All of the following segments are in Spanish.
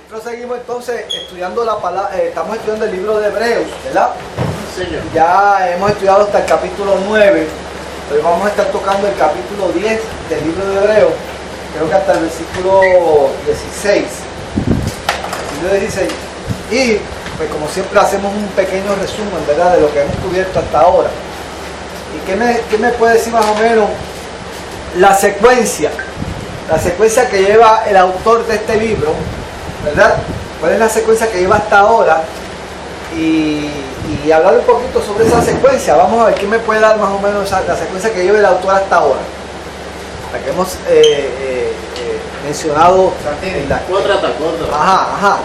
Proseguimos entonces estudiando la palabra, estamos estudiando el libro de Hebreos, ¿verdad? Señor. Ya hemos estudiado hasta el capítulo 9, hoy vamos a estar tocando el capítulo 10 del libro de Hebreos, creo que hasta el versículo 16. Versículo 16. Y pues como siempre hacemos un pequeño resumen, ¿verdad?, de lo que hemos cubierto hasta ahora. ¿Y qué me puede decir más o menos la secuencia que lleva el autor de este libro, ¿verdad? ¿Cuál es la secuencia que lleva hasta ahora? Y hablar un poquito sobre esa secuencia. Vamos a ver quién me puede dar más o menos la secuencia que lleva el autor hasta ahora. La que hemos mencionado en la... Ajá.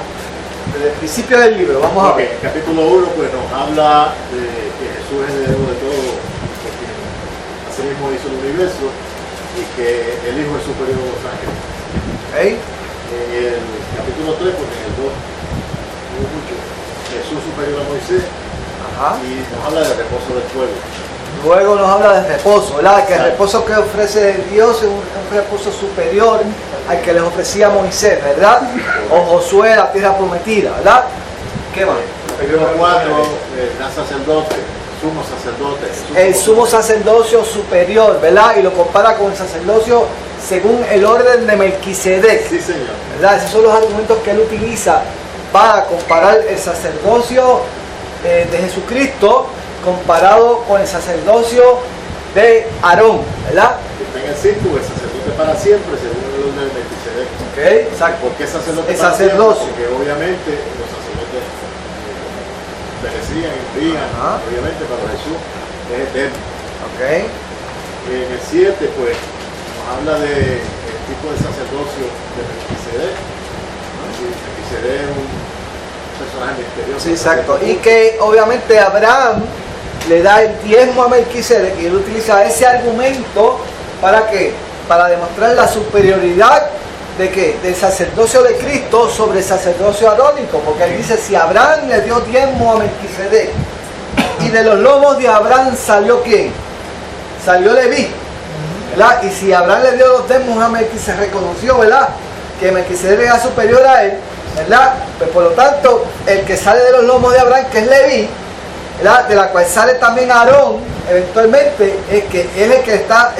Desde el principio del libro, vamos a ver. El capítulo 1 pues nos habla de que Jesús es el heredero de todo, porque así mismo hizo el universo y que el Hijo es superior a los ángeles. ¿Okay? En el capítulo 3, porque en el 2 hubo mucho, Jesús superior a Moisés. Ajá. Y nos habla del reposo del pueblo. Luego nos habla del reposo, ¿verdad? Que el reposo que ofrece Dios es un reposo superior al que les ofrecía Moisés, ¿verdad? O Josué, la tierra prometida, ¿verdad? ¿Qué más? Capítulo 4, gran sacerdote, sumo sacerdote. El sumo sacerdocio superior, ¿verdad? Y lo compara con el sacerdocio según el orden de Melquisedec. Sí, señor. ¿Verdad? Esos son los argumentos que él utiliza para comparar el sacerdocio de Jesucristo comparado con el sacerdocio de Aarón, ¿verdad? Que está en el círculo, el sacerdote para siempre, según el orden de Melquisedec. Ok, exacto. ¿Por qué sacerdote El para sacerdocio. siempre? Porque obviamente los sacerdotes perecían, enfrían, obviamente, pero Jesús es eterno. Ok. En el 7, pues, nos habla del tipo de sacerdocio de Melquisedec. Melquisedec es un personaje misterioso. Sí, exacto. Y que obviamente Abraham le da el diezmo a Melquisedec y él utiliza ese argumento ¿para qué? Para demostrar la superioridad de ¿qué? Del sacerdocio de Cristo sobre el sacerdocio arónico, porque él dice, si Abraham le dio diezmo a Melquisedec y de los lomos de Abraham salió ¿quién? Salió Leví, ¿verdad? Y si Abraham le dio los diezmos a Melquisedec, reconoció, ¿verdad?, que Melquisedec era superior a él, ¿verdad? Pues por lo tanto, el que sale de los lomos de Abraham, que es Leví, ¿verdad?, de la cual sale también Aarón, eventualmente, es que él es el que está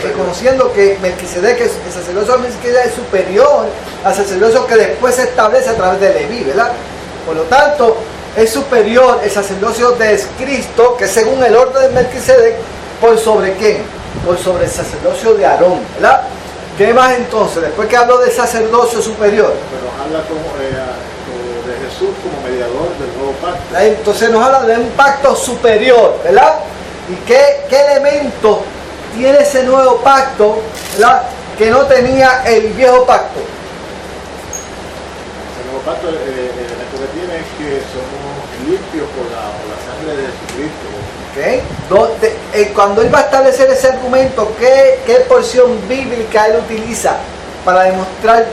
reconociendo que Melquisedec, el sacerdocio de Melquisedec es superior al sacerdocio que después se establece a través de Leví, ¿verdad? Por lo tanto, es superior el sacerdocio de Cristo, que según el orden de Melquisedec, por sobre ¿quién? Por sobre el sacerdocio de Aarón, ¿verdad? ¿Qué más entonces? Después que hablo del sacerdocio superior. Pero nos habla como de Jesús como mediador del nuevo pacto. Entonces nos habla de un pacto superior, ¿verdad? ¿Y qué elemento tiene ese nuevo pacto, ¿verdad?, que no tenía el viejo pacto? El nuevo pacto, el elemento que tiene es que somos limpios por la sangre de Jesucristo. ¿Okay? Cuando él va a establecer ese argumento, ¿qué porción bíblica él utiliza para demostrar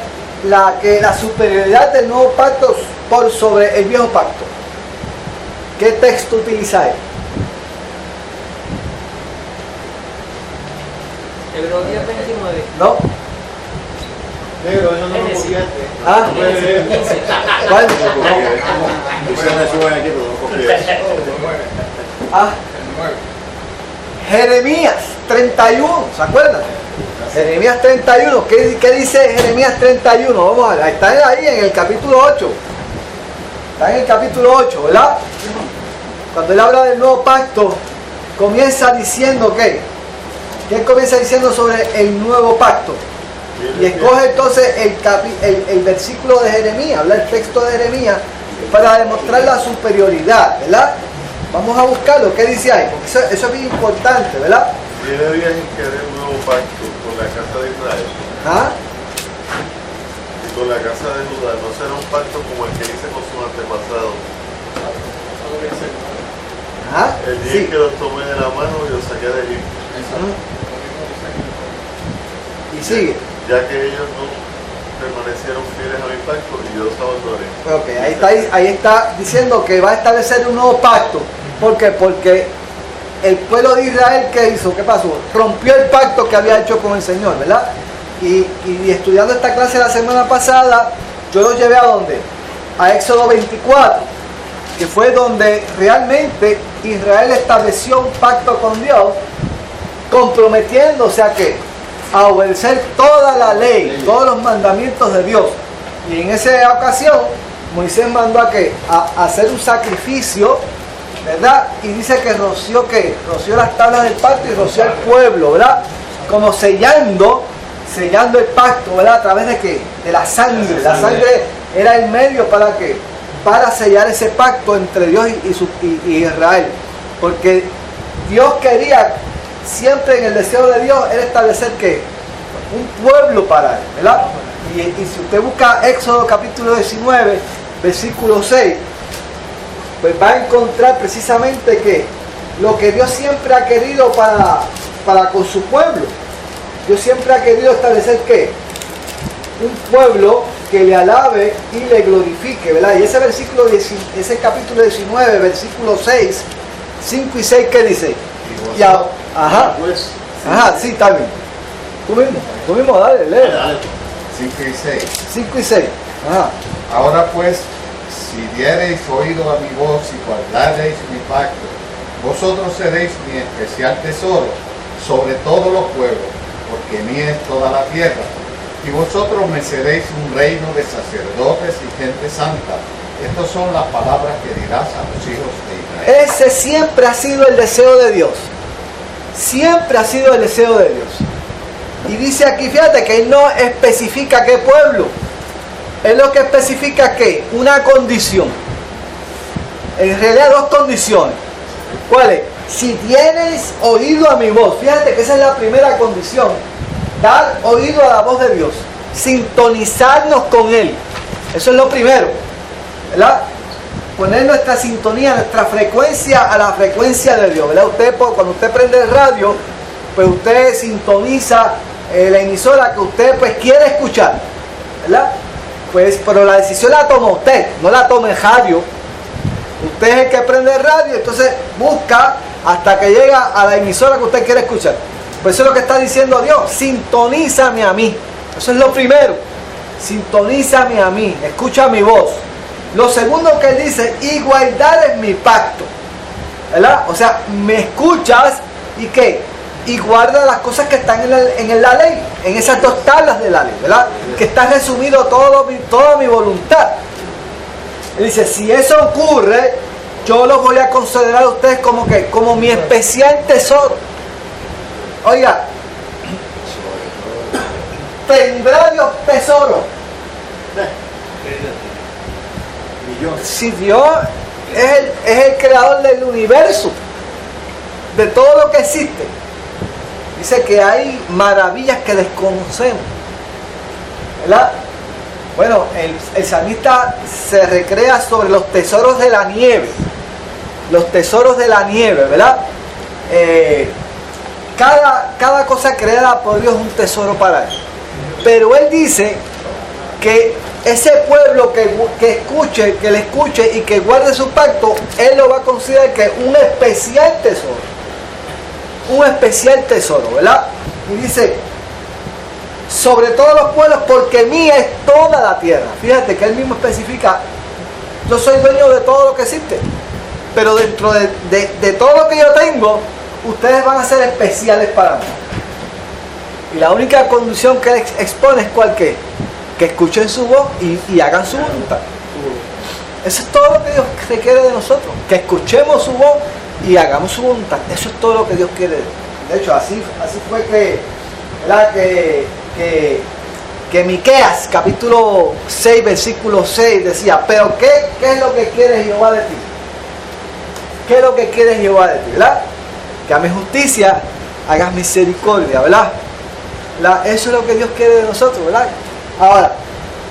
la superioridad del nuevo pacto por sobre el viejo pacto? ¿Qué texto utiliza él? Hebreos 10, 29. ¿No? Negro, eso no lo copiaste. ¿Ah? ¿Cuál? Ustedes me suben aquí, pero no copié. Ah, Jeremías 31, ¿se acuerdan? Jeremías 31, ¿qué dice Jeremías 31? Vamos a ver, está ahí en el capítulo 8. Está en el capítulo 8, ¿verdad? Cuando él habla del nuevo pacto, comienza diciendo ¿qué? ¿Qué comienza diciendo sobre el nuevo pacto? Y escoge entonces el versículo de Jeremías, habla el texto de Jeremías, para demostrar la superioridad, ¿verdad? Vamos a buscarlo, ¿qué dice ahí? Porque eso es bien importante, ¿verdad? Viene bien que haré un nuevo pacto con la casa de Israel ¿Ah? y con la casa de Judá. No será un pacto como el que hice con sus antepasados. ¿Ah? El día Sí. en que los tomé de la mano y los saqué de Egipto. Y sigue. Ya que ellos no permanecieron fieles a mi pacto y yo los abandoné. Ok, ahí está diciendo que va a establecer un nuevo pacto. ¿Por qué? Porque el pueblo de Israel, ¿qué hizo? ¿Qué pasó? Rompió el pacto que había hecho con el Señor, ¿verdad? Y estudiando esta clase la semana pasada, yo los llevé ¿a dónde? A Éxodo 24, que fue donde realmente Israel estableció un pacto con Dios, comprometiéndose a qué, a obedecer toda la ley, todos los mandamientos de Dios. Y en esa ocasión Moisés mandó a qué, a hacer un sacrificio, ¿verdad? Y dice que roció las tablas del pacto y roció al pueblo, ¿verdad? Como sellando el pacto, ¿verdad? A través de qué, de la sangre. La sangre era el medio para qué, para sellar ese pacto entre Dios y Israel, porque Dios quería, siempre en el deseo de Dios, era establecer que un pueblo para él, ¿verdad? Y si usted busca Éxodo capítulo 19, versículo 6, pues va a encontrar precisamente que lo que Dios siempre ha querido para con su pueblo. Dios siempre ha querido establecer que un pueblo que le alabe y le glorifique, ¿verdad? Y ese capítulo 19, versículo 6, 5 y 6, ¿qué dice? Sí, está bien. Tú mismo, dale, lee. 5 y 6. 5 y 6. Ajá. Ahora pues, si diereis oído a mi voz y guardareis mi pacto, vosotros seréis mi especial tesoro sobre todos los pueblos, porque mía es toda la tierra. Y vosotros me seréis un reino de sacerdotes y gente santa. Estas son las palabras que dirás a los hijos de Israel. Ese siempre ha sido el deseo de Dios. Siempre ha sido el deseo de Dios. Y dice aquí, fíjate que Él no especifica qué pueblo. Él lo que especifica que una condición. En realidad dos condiciones. ¿Cuáles? Si tienes oído a mi voz. Fíjate que esa es la primera condición. Dar oído a la voz de Dios. Sintonizarnos con Él. Eso es lo primero, ¿verdad? Poner nuestra sintonía, nuestra frecuencia a la frecuencia de Dios, ¿verdad? Cuando usted prende el radio, pues usted sintoniza la emisora que usted pues quiere escuchar, ¿verdad? Pues, pero la decisión la toma usted, no la toma el radio. Usted es el que prende el radio, entonces busca hasta que llega a la emisora que usted quiere escuchar. Pues eso es lo que está diciendo Dios, sintonízame a mí. Eso es lo primero, sintonízame a mí, escucha mi voz. Lo segundo que Él dice, y guardar mi pacto, ¿verdad? O sea, me escuchas y ¿qué? Y guarda las cosas que están en la ley, en esas dos tablas de la ley, ¿verdad? Que está resumido toda mi voluntad. Él dice, si eso ocurre, yo los voy a considerar a ustedes como mi especial tesoro. Oiga, tendrá Dios tesoro. Si Dios es el creador del universo, de todo lo que existe, dice que hay maravillas que desconocemos, ¿verdad? Bueno, el salmista se recrea sobre los tesoros de la nieve, ¿verdad? Cada cosa creada por Dios es un tesoro para Él. Pero Él dice que ese pueblo que le escuche y que guarde su pacto, Él lo va a considerar que un especial tesoro, ¿verdad? Y dice, sobre todos los pueblos, porque mía es toda la tierra. Fíjate que Él mismo especifica, yo soy dueño de todo lo que existe, pero dentro de todo lo que yo tengo, ustedes van a ser especiales para mí. Y la única condición que Él expone es ¿cuál qué? Que escuchen su voz y hagan su voluntad. Eso es todo lo que Dios requiere de nosotros, que escuchemos su voz y hagamos su voluntad. Eso es todo lo que Dios quiere. De hecho, así fue que, ¿verdad? Que Miqueas, capítulo 6, versículo 6, decía, pero ¿qué es lo que quiere Jehová de ti? ¿Qué es lo que quiere Jehová de ti? ¿Verdad? Que hagas justicia, hagas misericordia, ¿verdad? Eso es lo que Dios quiere de nosotros, ¿verdad? Ahora,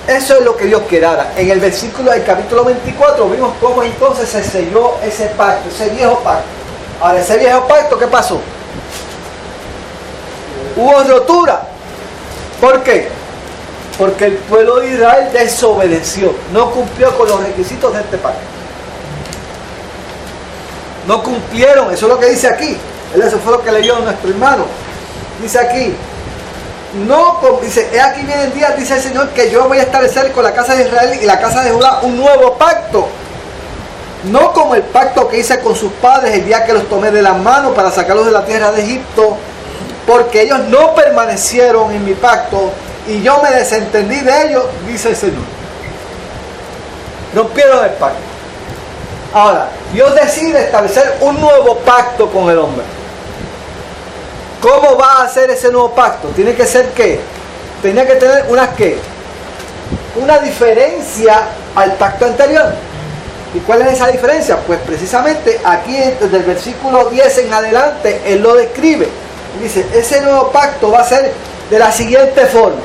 eso es lo que Dios quiere. Ahora, en el versículo del capítulo 24 vimos cómo entonces se selló ese pacto, ese viejo pacto. Ahora, ese viejo pacto, ¿qué pasó? Hubo rotura. ¿Por qué? Porque el pueblo de Israel desobedeció, no cumplió con los requisitos de este pacto. No cumplieron, eso es lo que dice aquí. Eso fue lo que leyó nuestro hermano. Dice aquí, no, dice, he aquí vienen días, dice el Señor, que yo voy a establecer con la casa de Israel y la casa de Judá un nuevo pacto. No como el pacto que hice con sus padres el día que los tomé de las manos para sacarlos de la tierra de Egipto, porque ellos no permanecieron en mi pacto y yo me desentendí de ellos, dice el Señor. Rompieron el pacto. Ahora, Dios decide establecer un nuevo pacto con el hombre. ¿Cómo va a hacer ese nuevo pacto? Tiene que ser ¿qué? Tenía que tener una diferencia al pacto anterior. ¿Y cuál es esa diferencia? Pues precisamente aquí desde el versículo 10 en adelante Él lo describe. Dice, ese nuevo pacto va a ser de la siguiente forma.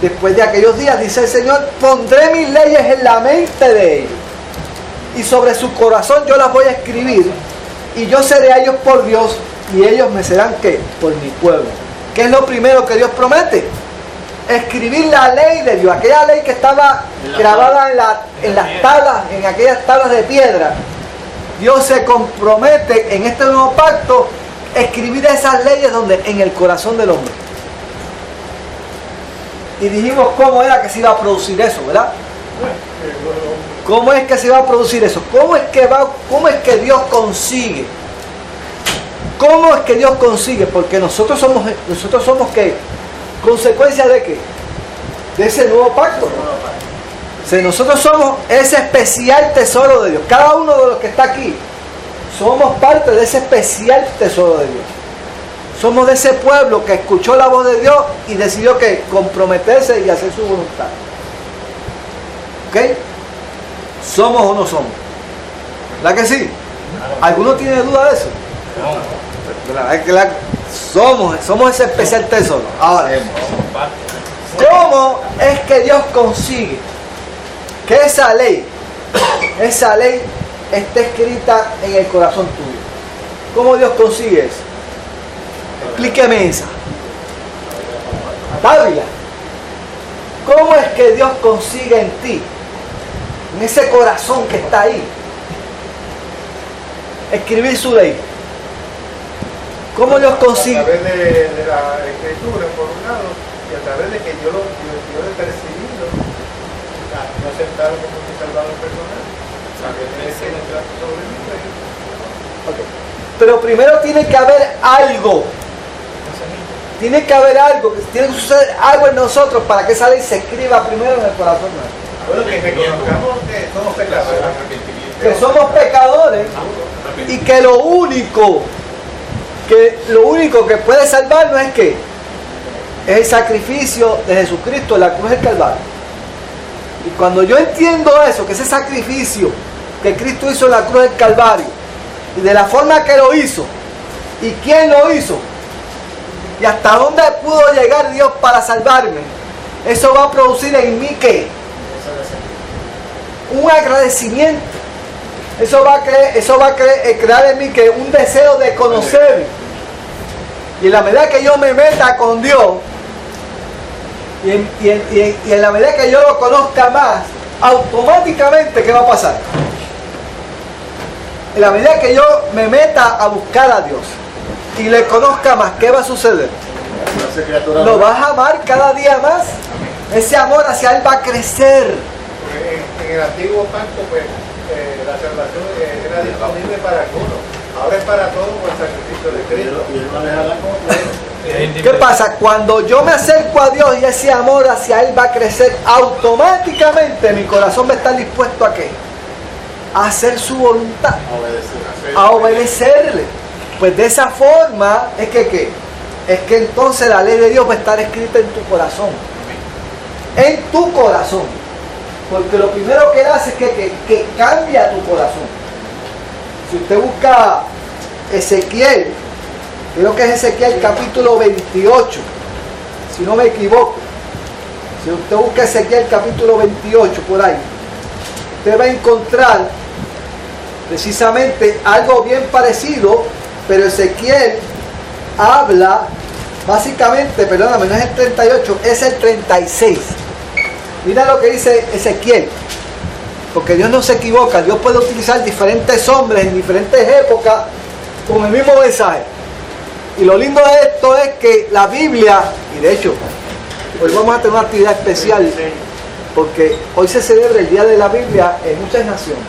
Después de aquellos días, dice el Señor, pondré mis leyes en la mente de ellos y sobre su corazón yo las voy a escribir y yo seré a ellos por Dios y ellos me serán ¿qué? Por mi pueblo. ¿Qué es lo primero que Dios promete? Escribir la ley de Dios, aquella ley que estaba grabada en las tablas, en aquellas tablas de piedra. Dios se compromete en este nuevo pacto a escribir esas leyes donde en el corazón del hombre. Y dijimos cómo era que se iba a producir eso, ¿verdad? ¿Cómo es que se va a producir eso? ¿Cómo es que Dios consigue? ¿Cómo es que Dios consigue? Porque nosotros somos ¿qué? ¿Consecuencia de qué? De ese nuevo pacto. O sea, nosotros somos ese especial tesoro de Dios. Cada uno de los que está aquí somos parte de ese especial tesoro de Dios. Somos de ese pueblo que escuchó la voz de Dios y decidió que comprometerse y hacer su voluntad. ¿Ok? ¿Somos o no somos? ¿Verdad que sí? ¿Alguno tiene duda de eso? Somos ese especial tesoro. Ahora, ¿cómo es que Dios consigue que esa ley esté escrita en el corazón tuyo? ¿Cómo Dios consigue eso? Explíqueme esa. Dávila, ¿cómo es que Dios consigue en ti, en ese corazón que está ahí, escribir su ley? ¿Cómo Dios consigue? A través de la escritura, por un lado, y a través de que yo he percibido, no aceptaron como mi salvador personal, que tiene que entrar sobre mi fe. Okay. Pero primero tiene que haber algo. Tiene que haber algo, tiene que suceder algo en nosotros para que esa ley se escriba primero en el corazón nuestro. Bueno, que reconozcamos que somos pecadores. Que somos pecadores y que lo único que puede salvarnos es que es el sacrificio de Jesucristo en la cruz del Calvario. Y cuando yo entiendo eso, que ese sacrificio que Cristo hizo en la cruz del Calvario y de la forma que lo hizo y quién lo hizo y hasta dónde pudo llegar Dios para salvarme, eso va a producir en mí ¿qué? Un agradecimiento. Eso va a crear en mí que un deseo de conocer. Y en la medida que yo me meta con Dios y en la medida que yo lo conozca más, automáticamente ¿qué va a pasar? En la medida que yo me meta a buscar a Dios y le conozca más, ¿qué va a suceder? Lo vas a amar cada día más. Ese amor hacia Él va a crecer. En el antiguo pacto, pues, la salvación era disponible para algunos. Ahora es para todos por el sacrificio de Cristo. ¿Qué pasa? Cuando yo me acerco a Dios y ese amor hacia Él va a crecer, automáticamente mi corazón va a estar dispuesto ¿a qué? A hacer su voluntad. A obedecerle. Pues de esa forma es que ¿qué? Es que entonces la ley de Dios va a estar escrita en tu corazón. En tu corazón. Porque lo primero que Él hace es que cambia tu corazón. Si usted busca Ezequiel, creo que es Ezequiel capítulo 28, si no me equivoco. Si usted busca Ezequiel capítulo 28 por ahí, usted va a encontrar precisamente algo bien parecido, pero Ezequiel habla básicamente, perdóname, no es el 38, es el 36. Mira lo que dice Ezequiel, porque Dios no se equivoca. Dios puede utilizar diferentes hombres en diferentes épocas con el mismo mensaje. Y lo lindo de esto es que la Biblia, y de hecho, hoy vamos a tener una actividad especial, porque hoy se celebra el Día de la Biblia en muchas naciones.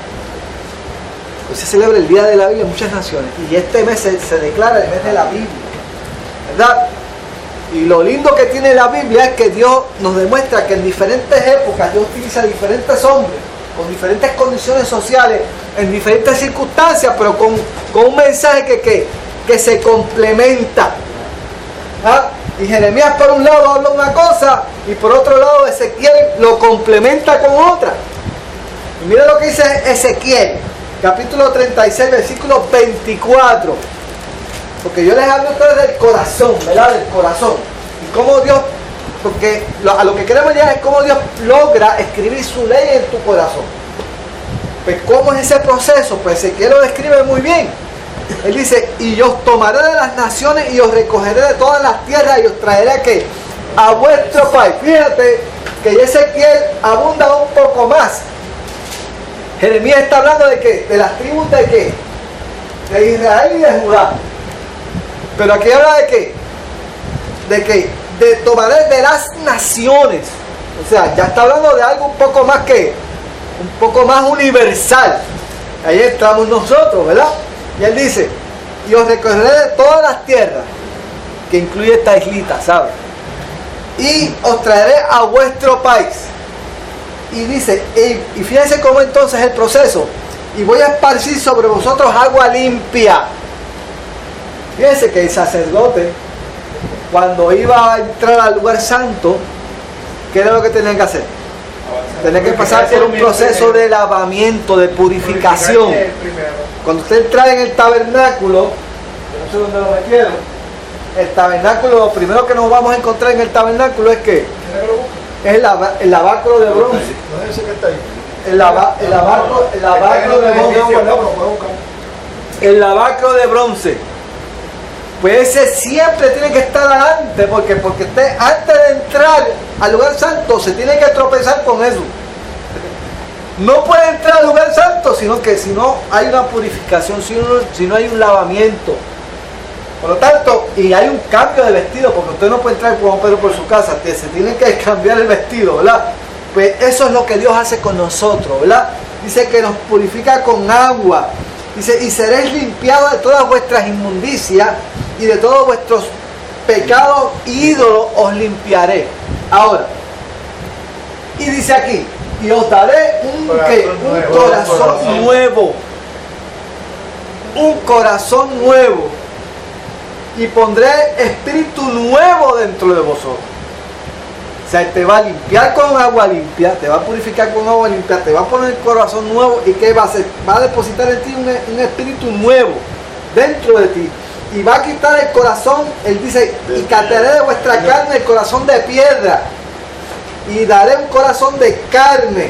Hoy se celebra el Día de la Biblia en muchas naciones. Y este mes se declara el mes de la Biblia, ¿verdad? Y lo lindo que tiene la Biblia es que Dios nos demuestra que en diferentes épocas Dios utiliza diferentes hombres, con diferentes condiciones sociales, en diferentes circunstancias, pero con un mensaje que se complementa. ¿Ah? Y Jeremías por un lado habla una cosa y por otro lado Ezequiel lo complementa con otra. Y mira lo que dice Ezequiel, capítulo 36, versículo 24. Porque yo les hablo a ustedes del corazón, ¿verdad? Del corazón. Y cómo Dios, porque a lo que queremos llegar es cómo Dios logra escribir su ley en tu corazón. Pues ¿cómo es ese proceso? Pues Ezequiel lo describe muy bien. Él dice, y yo os tomaré de las naciones y os recogeré de todas las tierras y os traeré a vuestro país. Fíjate que Ezequiel abunda un poco más. Jeremías está hablando de qué, de las tribus de qué, de Israel y de Judá. Pero aquí habla de qué, de tomaré de las naciones. O sea, ya está hablando de algo un poco más universal. Ahí estamos nosotros, ¿verdad? Y él dice, y os recorreré de todas las tierras, que incluye esta islita, ¿sabes? Y os traeré a vuestro país. Y dice, y fíjense cómo entonces es el proceso. Y voy a esparcir sobre vosotros agua limpia. Fíjense que el sacerdote, cuando iba a entrar al lugar santo, ¿qué era lo que tenía que hacer? Tenía que pasar por un proceso de lavamiento, de purificación. Cuando usted entra en el tabernáculo, no sé dónde lo metieron, el tabernáculo, lo primero que nos vamos a encontrar en el tabernáculo es que es el lavacro de bronce. El lavacro de bronce. Pues ese siempre tiene que estar adelante, porque usted antes de entrar al lugar santo se tiene que tropezar con eso. No puede entrar al lugar santo, sino que si no hay una purificación, si no hay un lavamiento. Por lo tanto, y hay un cambio de vestido, porque usted no puede entrar como Pedro por su casa, se tiene que cambiar el vestido, ¿verdad? Pues eso es lo que Dios hace con nosotros, ¿verdad? Dice que nos purifica con agua. Dice, y seréis limpiados de todas vuestras inmundicias y de todos vuestros pecados ídolos os limpiaré. Ahora, y dice aquí, y os daré un corazón nuevo. Un corazón nuevo. Y pondré espíritu nuevo dentro de vosotros. O sea, te va a limpiar con agua limpia, te va a purificar con agua limpia, te va a poner el corazón nuevo. ¿Y qué va a hacer? Va a depositar en ti un espíritu nuevo dentro de ti. Y va a quitar el corazón, él dice, y quitaré de vuestra carne el corazón de piedra. Y daré un corazón de carne.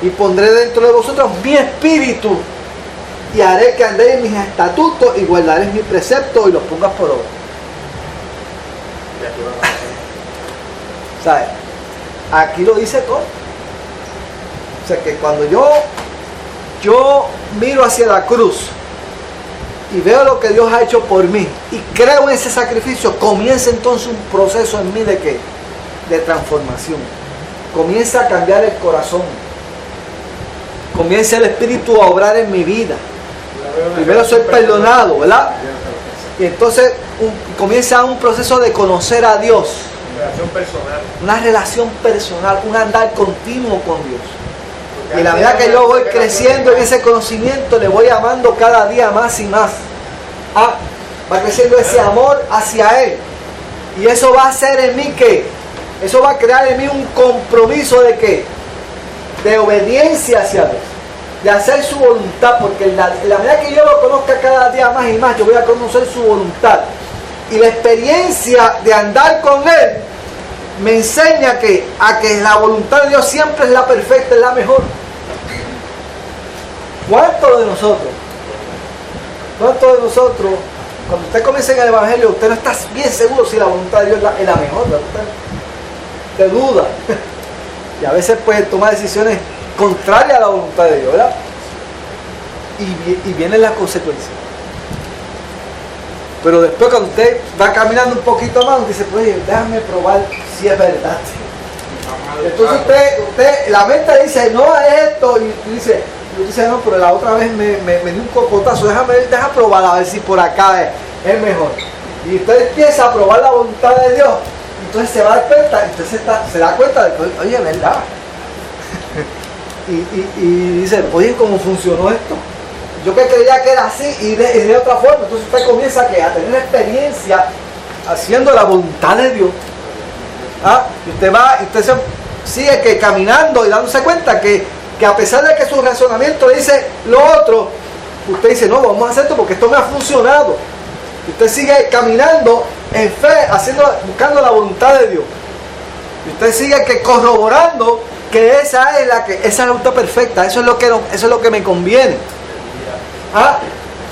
Y pondré dentro de vosotros mi espíritu. Y haré que andéis en mis estatutos y guardaréis mis preceptos y los pongas por obra. ¿Sabes? Aquí lo dice todo. O sea que cuando yo miro hacia la cruz y veo lo que Dios ha hecho por mí y creo en ese sacrificio, comienza entonces un proceso en mí de ¿qué? De transformación. Comienza a cambiar el corazón. Comienza el Espíritu a obrar en mi vida. Primero soy perdonado, ¿verdad? Y entonces comienza un proceso de conocer a Dios. Una relación personal, un andar continuo con Dios. Y la verdad que yo voy creciendo en ese conocimiento, le voy amando cada día más y más. Va creciendo ese amor hacia Él. Y eso va a hacer en mí ¿qué? Eso va a crear en mí un compromiso de ¿qué? De obediencia hacia Dios. De hacer su voluntad, porque en la medida que yo lo conozca cada día más y más, yo voy a conocer su voluntad. Y la experiencia de andar con Él me enseña a que la voluntad de Dios siempre es la perfecta, es la mejor. ¿Cuántos de nosotros, cuando usted comienza en el Evangelio, usted no está bien seguro si la voluntad de Dios es la mejor? Usted duda. Y a veces puede tomar decisiones contrarias a la voluntad de Dios, ¿verdad? Y vienen las consecuencias. Pero después cuando usted va caminando un poquito más, dice, pues déjame probar si es verdad. Entonces la mente dice, no es esto, y tú dices, no, pero la otra vez me dio un cocotazo, déjame probar a ver si por acá es mejor. Y usted empieza a probar la voluntad de Dios, entonces se va a dar cuenta, entonces se da cuenta de que, oye, es verdad. y dice, oye, ¿cómo funcionó esto? Yo que creía que era así y de otra forma. Entonces usted comienza a tener experiencia haciendo la voluntad de Dios. Y usted sigue caminando y dándose cuenta que a pesar de que su razonamiento le dice lo otro, usted dice, no, vamos a hacer esto porque esto me ha funcionado. Usted sigue caminando en fe, buscando la voluntad de Dios. Y usted sigue corroborando que esa es la voluntad perfecta, eso es lo que me conviene.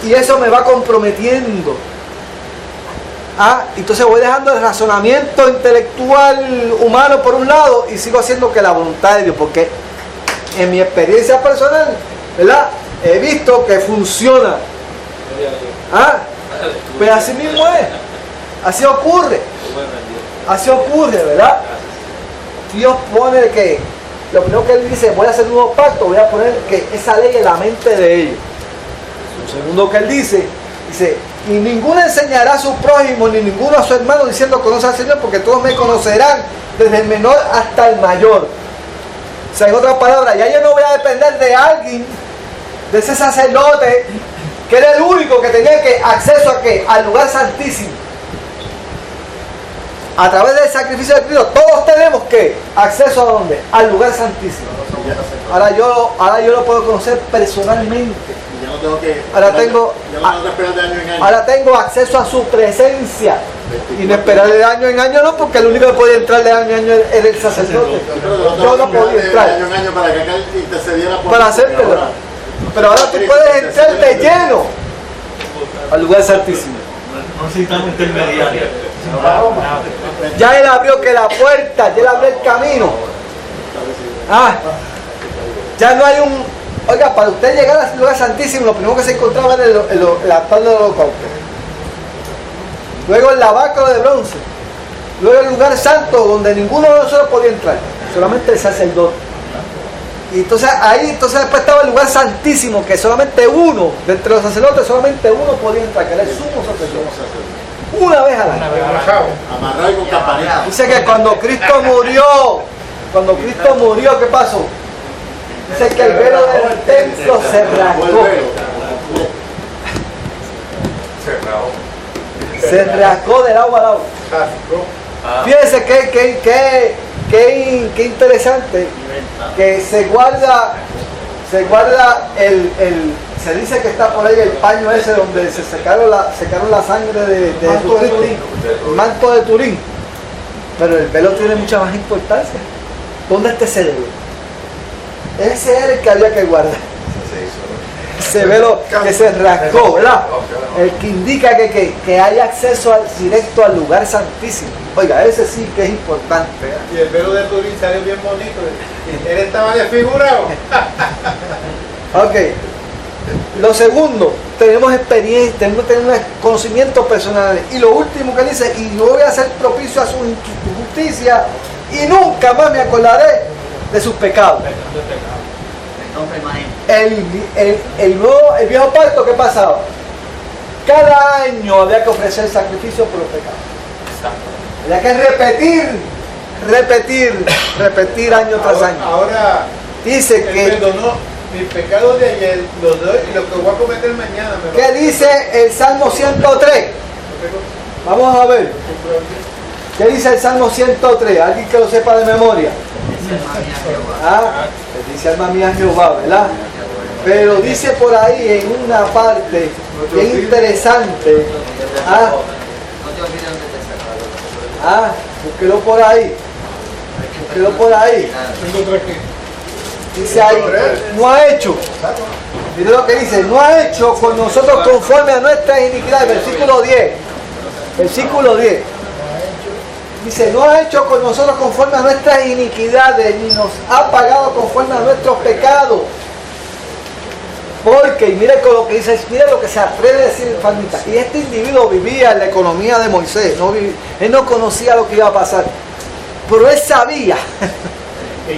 Y eso me va comprometiendo. Entonces voy dejando el razonamiento intelectual humano por un lado y sigo haciendo que la voluntad de Dios, porque en mi experiencia personal, ¿verdad? He visto que funciona. Pues así mismo es. Así ocurre, ¿verdad? Dios pone que lo primero que Él dice, voy a hacer un nuevo pacto, voy a poner que esa ley en la mente de ellos. Lo segundo que Él dice, y ninguno enseñará a su prójimo, ni ninguno a su hermano, diciendo, conoce al Señor, porque todos me conocerán, desde el menor hasta el mayor. O sea, en otras palabras, ya yo no voy a depender de alguien, de ese sacerdote, que era el único que tenía acceso al lugar santísimo. A través del sacrificio de Cristo, todos tenemos acceso a ¿dónde? Al lugar santísimo. Ahora yo lo puedo conocer personalmente. Ya no tengo que esperar de año en año. Ahora tengo acceso a su presencia. Y no esperar de año en año, no, porque el único que podía entrar de año en año era el sacerdote. Yo no podía entrar. De año en año para que acá intercediera por para hacértelo. Pero ahora tú puedes entrar de lleno al lugar santísimo. No necesitamos intermediarios. Ya Él abrió la puerta, ya Él abrió el camino. Ya no hay Oiga, para usted llegar al lugar santísimo, lo primero que se encontraba era el altar del holocausto. Luego el lavacro de bronce. Luego el lugar santo donde ninguno de nosotros podía entrar, solamente el sacerdote. Y entonces después estaba el lugar santísimo, que solamente uno, de entre los sacerdotes, solamente uno podía entrar, que era el sumo sacerdote. Una vez al año. Amarrado y con campanita. Dice que cuando Cristo murió, ¿qué pasó? Dice que el velo del templo se rasgó. Se rasgó del agua al agua. Fíjense qué interesante que se guarda se dice que está por ahí el paño ese donde se secaron la sangre de Jesucristo, el manto de Turín. Pero el velo tiene mucha más importancia. ¿Dónde está ese velo? Ese era el que había que guardar. Ese velo que se rasgó, ¿verdad? El que indica que hay acceso directo al lugar santísimo. Oiga, ese sí que es importante. Y el velo de Turín salió bien bonito. Él estaba desfigurado. Ok. Lo segundo, tenemos experiencia, tenemos que tener conocimientos personales. Y lo último que dice, y yo voy a ser propicio a su justicia y nunca más me acordaré de sus pecados. El viejo pacto, ¿qué pasaba? Cada año había que ofrecer sacrificio por los pecados. Había que repetir año tras año. Ahora dice que perdonó mis pecados de ayer, los doy y lo que voy a cometer mañana. ¿Qué dice el Salmo 103? Vamos a ver. ¿Qué dice el Salmo 103? Alguien que lo sepa de memoria. Dice alma mía Jehová, ¿verdad? Pero dice por ahí en una parte bien interesante. Búsquelo por ahí. Dice ahí, no ha hecho. Mire lo que dice, no ha hecho con nosotros conforme a nuestras iniquidades. Versículo 10. Dice, no ha hecho con nosotros conforme a nuestras iniquidades, ni nos ha pagado conforme a nuestros pecados. Porque, y mire con lo que dice, mire lo que se atreve a decir el salmista. Y este individuo vivía en la economía de Moisés, él no conocía lo que iba a pasar, pero él sabía,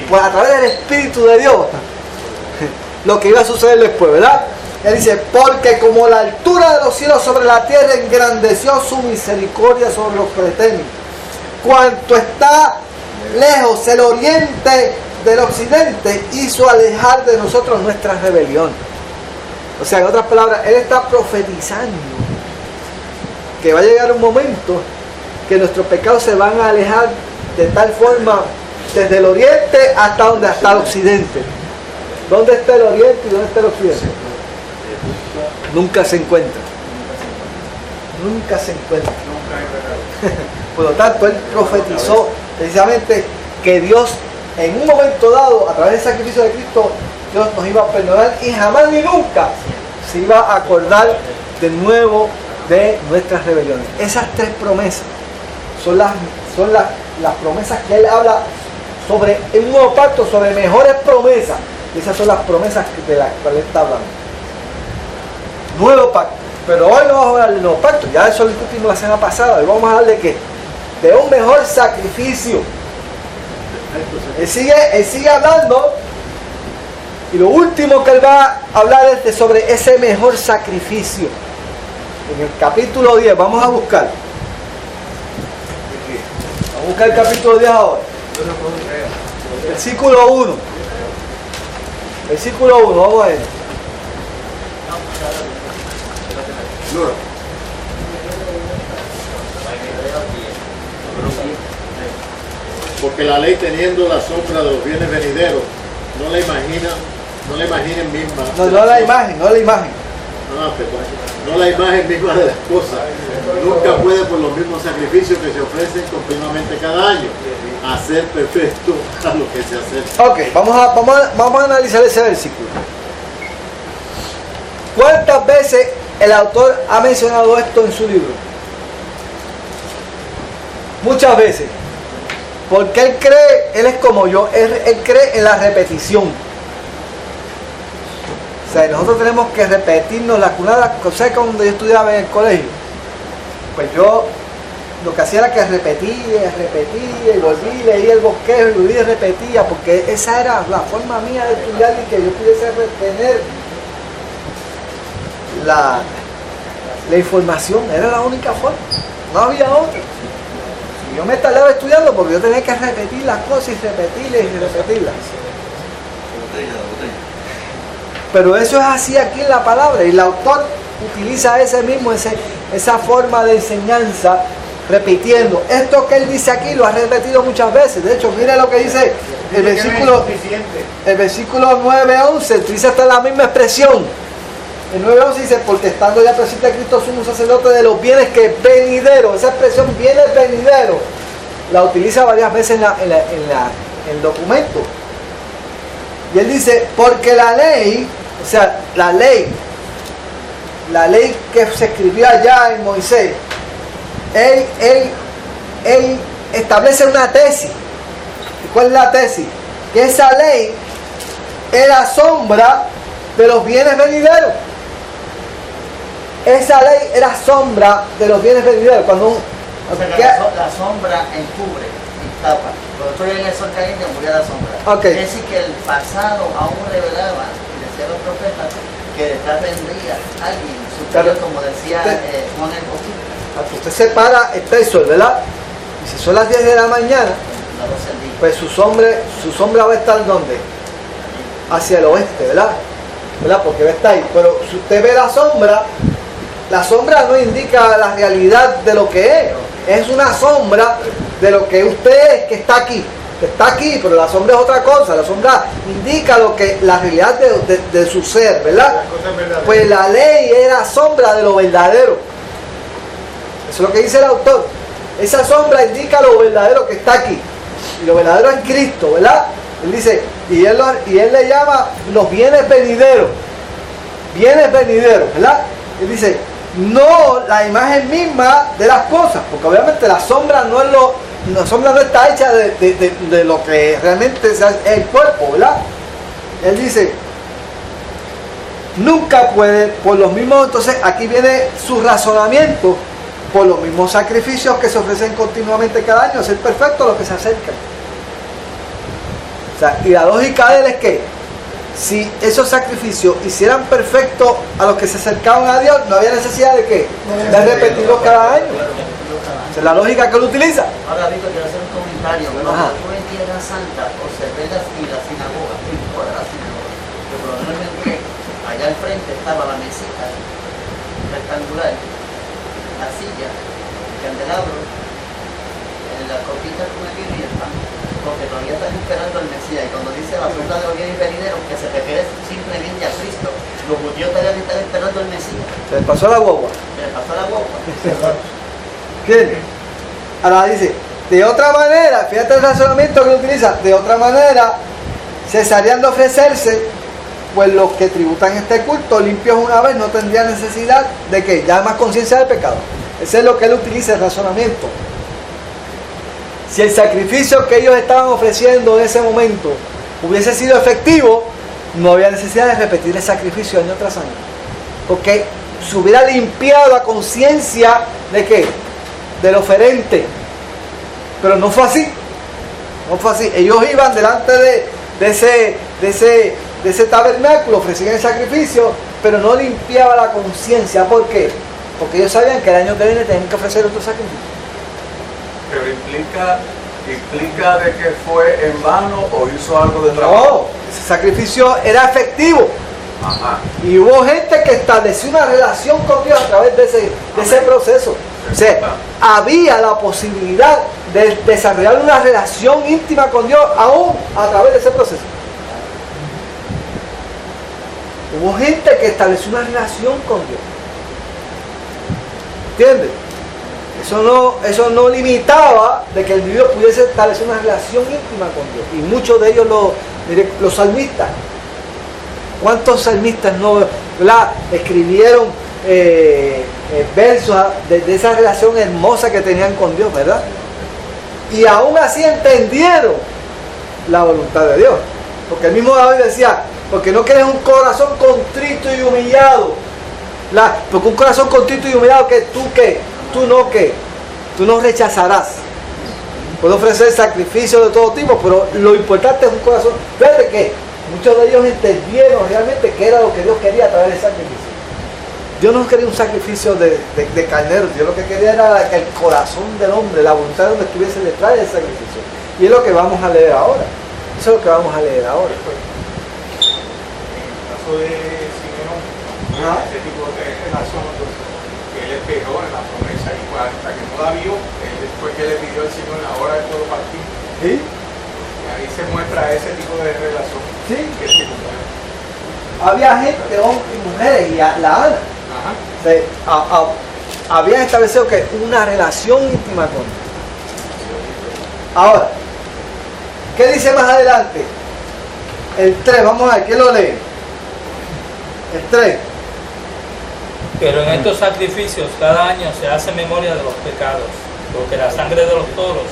pues a través del Espíritu de Dios, lo que iba a suceder después, ¿verdad? Él dice, porque como la altura de los cielos sobre la tierra engrandeció su misericordia sobre los que le temen, cuanto está lejos el oriente del occidente, hizo alejar de nosotros nuestras rebeliones. O sea, en otras palabras, él está profetizando que va a llegar un momento que nuestros pecados se van a alejar de tal forma desde el oriente hasta donde, hasta el occidente. ¿Dónde está el oriente y dónde está el occidente? Nunca se encuentra. Nunca se encuentra. Por lo tanto, él profetizó precisamente que Dios, en un momento dado, a través del sacrificio de Cristo, Dios nos iba a perdonar y jamás ni nunca se iba a acordar de nuevo de nuestras rebeliones. Esas tres promesas son las promesas que él habla sobre un nuevo pacto, sobre mejores promesas. Esas son las promesas de las cuales él está hablando. Nuevo pacto. Pero hoy no vamos a hablar del nuevo pacto, ya eso lo discutimos la semana pasada. Hoy vamos a hablar de qué? De un mejor sacrificio. Él sigue hablando. Y lo último que él va a hablar es sobre ese mejor sacrificio. En el capítulo 10, vamos a buscar. Vamos a buscar el capítulo 10 ahora. Versículo 1. Versículo 1, vamos a ver. Porque la ley, teniendo la sombra de los bienes venideros, no la imagen misma. No la imagen. No la imagen misma de las cosas. Nunca puede, por los mismos sacrificios que se ofrecen continuamente cada año, hacer perfecto a lo que se acerca. Ok, vamos a analizar ese versículo. ¿Cuántas veces el autor ha mencionado esto en su libro? Muchas veces. Porque él es como yo, él cree en la repetición. O sea, nosotros tenemos que repetirnos las cosas. Cuando yo estudiaba en el colegio, pues yo lo que hacía era que repetía y volví, leía el bosquejo y volví y repetía, porque esa era la forma mía de estudiar y que yo pudiese retener la información. Era la única forma, no había otra. Yo me tardaba estudiando porque yo tenía que repetir las cosas y repetirlas. Pero eso es así aquí en la palabra, y el autor utiliza esa forma de enseñanza, repitiendo. Esto que él dice aquí lo ha repetido muchas veces. De hecho, mira lo que dice el versículo 9-11, utiliza hasta la misma expresión. El 9-11 dice, porque estando ya presente a Cristo sumo sacerdote de los bienes que venidero, esa expresión bienes venidero, la utiliza varias veces en el documento. Y él dice, porque la ley, o sea, la ley que se escribió allá en Moisés, él establece una tesis. ¿Y cuál es la tesis? Que esa ley era sombra de los bienes venideros. Esa ley era sombra de los bienes venideros. Cuando la sombra encubre y tapa. Cuando estoy en el sol caliente, murió la sombra. Okay. Es decir, que el pasado aún revelaba, y decía los profetas, que detrás vendría alguien superior, como decía Juan el Bautista. Usted separa el texto, ¿verdad? Y si son las 10 de la mañana, pues su sombra va a estar ¿dónde? Hacia el oeste, ¿verdad? Porque va a estar ahí. Pero si usted ve la sombra no indica la realidad de lo que es una sombra de lo que usted es, que está aquí, pero la sombra es otra cosa. La sombra indica la realidad de su ser, ¿verdad? Pues la ley era sombra de lo verdadero. Eso es lo que dice el autor. Esa sombra indica lo verdadero que está aquí, y lo verdadero es Cristo, ¿verdad? Él dice, y él le llama los bienes venideros, ¿verdad? Él dice, no la imagen misma de las cosas, porque obviamente la sombra no está hecha de lo que realmente es el cuerpo, ¿verdad? Él dice, nunca puede, por los mismos, entonces aquí viene su razonamiento, por los mismos sacrificios que se ofrecen continuamente cada año, ser perfectos los que se acercan. O sea, y la lógica de él es que si esos sacrificios hicieran perfectos a los que se acercaban a Dios, no había necesidad de ¿qué? De repetirlos cada año. Esa es la lógica que él utiliza. Ahora, Víctor, quiero hacer un comentario. Cuando estuve en Tierra Santa, observé la sinagoga, toda la sinagoga. Yo por lo menos me entré, allá al frente estaba la mesita rectangular, la silla, el candelabro, las copitas con el vino y el pan. Porque todavía están esperando al Mesías. Y cuando dice la fruta de los bienes venideros, que se refiere simplemente a Cristo, los judíos todavía están esperando al Mesías. Se le pasó la guagua. Se le pasó la guagua. ¿Quién? Ahora dice, de otra manera, fíjate el razonamiento que utiliza, de otra manera, cesarían de ofrecerse, pues los que tributan este culto, limpios una vez, no tendrían necesidad de que ya más conciencia del pecado. Ese es lo que él utiliza, el razonamiento. Si el sacrificio que ellos estaban ofreciendo en ese momento hubiese sido efectivo, no había necesidad de repetir el sacrificio año tras año. Porque se hubiera limpiado la conciencia de ¿qué? Del oferente. Pero no fue así. No fue así. Ellos iban delante de ese tabernáculo, ofrecían el sacrificio, pero no limpiaba la conciencia. ¿Por qué? Porque ellos sabían que el año que viene tenían que ofrecer otro sacrificio. Pero implica de que fue en vano o hizo algo de trabajo. No, ese sacrificio era efectivo. Ajá. Y hubo gente que estableció una relación con Dios a través de ese proceso. O sea, había la posibilidad de desarrollar una relación íntima con Dios aún a través de ese proceso. Hubo gente que estableció una relación con Dios. ¿Entiendes? Eso no limitaba de que el individuo pudiese establecer una relación íntima con Dios. Y muchos de ellos, los salmistas, ¿cuántos salmistas no escribieron versos de esa relación hermosa que tenían con Dios, verdad? Y aún así entendieron la voluntad de Dios. Porque el mismo David decía, porque no quieres un corazón contrito y humillado. Porque un corazón contrito y humillado que tú no rechazarás. Puedo ofrecer sacrificios de todo tipo, pero lo importante es un corazón. Fíjate que muchos de ellos entendieron realmente qué era lo que Dios quería a través del sacrificio. Dios no quería un sacrificio de carneros. Dios lo que quería era que el corazón del hombre, la voluntad de donde estuviese detrás del sacrificio. Y es lo que vamos a leer ahora. Eso es lo que vamos a leer ahora. En el caso de Simeón, ese tipo de relación, que él esperó en la promesa y hasta que no la vio, él después que le pidió al Señor la hora de puedo partir. ¿Sí? Y ahí se muestra ese tipo de relación. Sí. Que se cumple. Había gente, hombres y mujeres, y la Ana. Habían establecido que una relación íntima con Dios. Ahora, ¿qué dice más adelante? El 3, vamos a ver, ¿quién lo lee? El 3. Pero en estos sacrificios cada año se hace memoria de los pecados, porque la sangre de los toros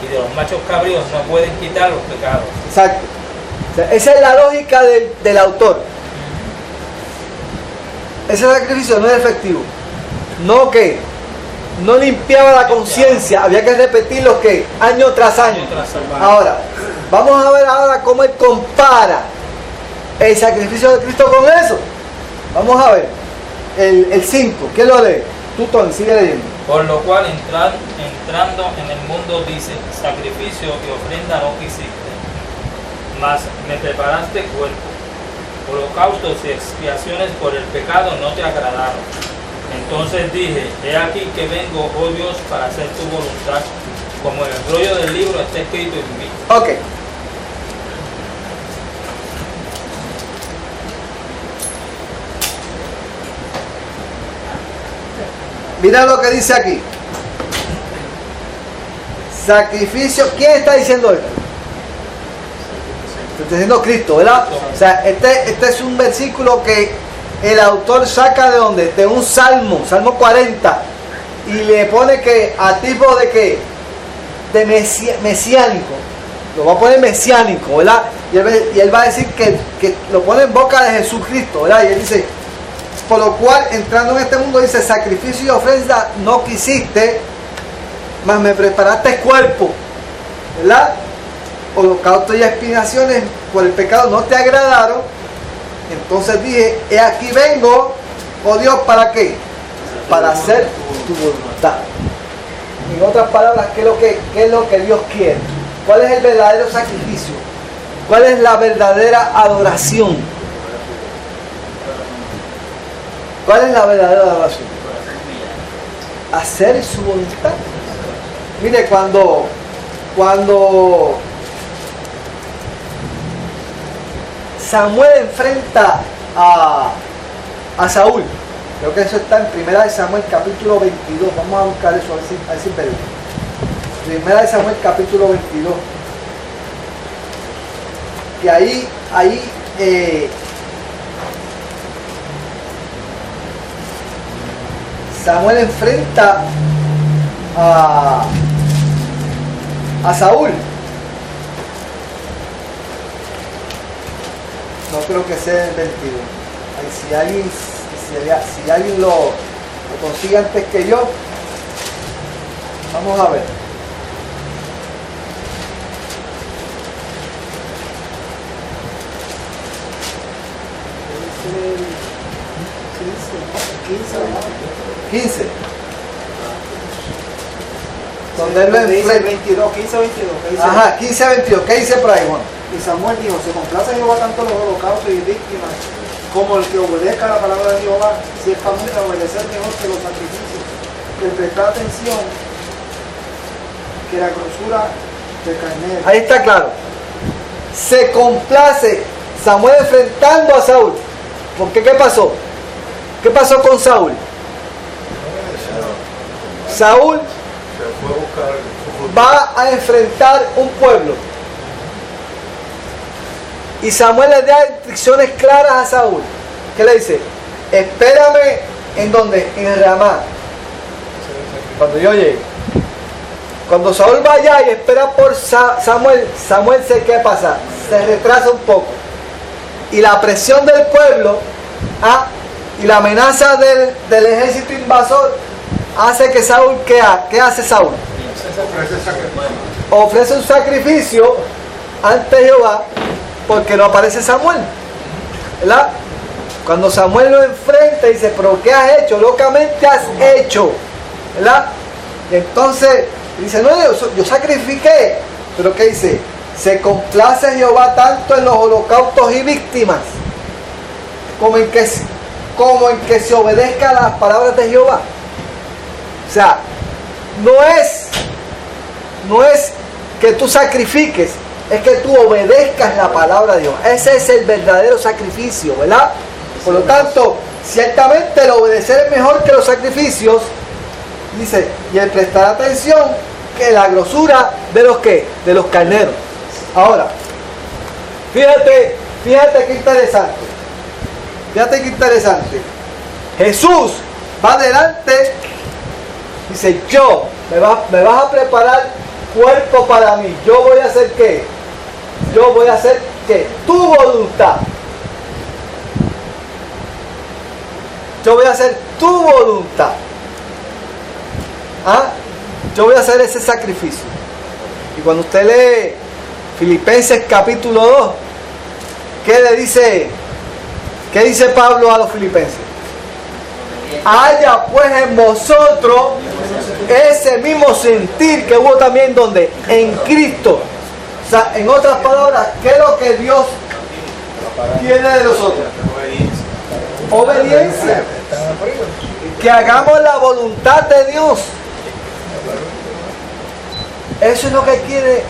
y de los machos cabríos no pueden quitar los pecados. Exacto. O sea, esa es la lógica del autor. Ese sacrificio no es efectivo. No limpiaba la conciencia. Había que repetirlo año tras año. Ahora, vamos a ver ahora cómo él compara el sacrificio de Cristo con eso. Vamos a ver. El 5, ¿quién lo lee? Tú, Tony, sigue leyendo. Por lo cual, entrando en el mundo, dice, sacrificio y ofrenda no quisiste, mas me preparaste cuerpo. Holocaustos y expiaciones por el pecado no te agradaron. Entonces dije, he aquí que vengo, oh Dios, para hacer tu voluntad, como en el rollo del libro está escrito en mí. Ok. Mira lo que dice aquí. Sacrificio. ¿Quién está diciendo esto? Está diciendo Cristo, ¿verdad? O sea, este es un versículo que el autor saca de ¿dónde? De un salmo, Salmo 40, y le pone que a tipo de qué, de mesiánico. lo va a poner mesiánico, ¿verdad? Y él va a decir que lo pone en boca de Jesucristo, ¿verdad? Y él dice, por lo cual, entrando en este mundo, dice, sacrificio y ofrenda no quisiste, mas me preparaste cuerpo, ¿verdad? Holocausto y expiaciones por el pecado no te agradaron. Entonces dije, he aquí vengo, oh Dios, ¿para qué? Para hacer tu voluntad. En otras palabras, ¿qué es lo que Dios quiere? ¿Cuál es el verdadero sacrificio? ¿Cuál es la verdadera adoración? ¿Cuál es la verdadera adoración? Hacer su voluntad. Mire, cuando Samuel enfrenta a Saúl, creo que eso está en 1 Samuel capítulo 22, vamos a buscar eso, a ver si perdemos. 1 Samuel capítulo 22, que ahí Samuel enfrenta a Saúl. No creo que sea el 22. Si alguien lo consigue antes que yo, vamos a ver. ¿15? Donde él lo dice 22, 15 a 22. Ajá, 15 a 22. ¿Qué dice por ahí, Juan? Y Samuel dijo, se complace Jehová tanto los holocaustos y víctimas como el que obedezca la palabra de Jehová, si es para obedecer mejor que los sacrificios, que prestar atención, que la grosura del carnero. Ahí está claro. Se complace Samuel enfrentando a Saúl. Porque ¿qué pasó? ¿Qué pasó con Saúl? Saúl va a enfrentar un pueblo. Y Samuel le da instrucciones claras a Saúl. ¿Qué le dice? Espérame en donde, en Ramá. Cuando yo llegue. Cuando Saúl va allá y espera por Samuel, Samuel sé qué pasa. Se retrasa un poco. Y la presión del pueblo y la amenaza del ejército invasor hace que Saúl, ¿qué hace Saúl? Ofrece un sacrificio ante Jehová porque no aparece Samuel, ¿verdad? Cuando Samuel lo enfrenta y dice, pero ¿qué has hecho? Locamente has hecho, ¿verdad? Y entonces dice, no, yo sacrifiqué, pero ¿qué dice? Se complace Jehová tanto en los holocaustos y víctimas como en que se obedezca a las palabras de Jehová. O sea, no es que tú sacrifiques, es que tú obedezcas la palabra de Dios. Ese es el verdadero sacrificio, ¿verdad? Por lo tanto, ciertamente el obedecer es mejor que los sacrificios. Dice, y el prestar atención que la grosura de los ¿qué? De los carneros. Ahora, fíjate qué interesante. Fíjate qué interesante. Jesús va adelante. Dice, me vas a preparar cuerpo para mí. Yo voy a hacer ¿qué? Yo voy a hacer ¿qué? Tu voluntad. Yo voy a hacer tu voluntad. Yo voy a hacer ese sacrificio. Y cuando usted lee Filipenses capítulo 2, ¿qué dice Pablo a los filipenses? Haya pues en vosotros ese mismo sentir que hubo también donde en Cristo. O sea, en otras palabras, ¿qué es lo que Dios tiene de nosotros? Obediencia. Que hagamos la voluntad de Dios. Eso es lo que quiere,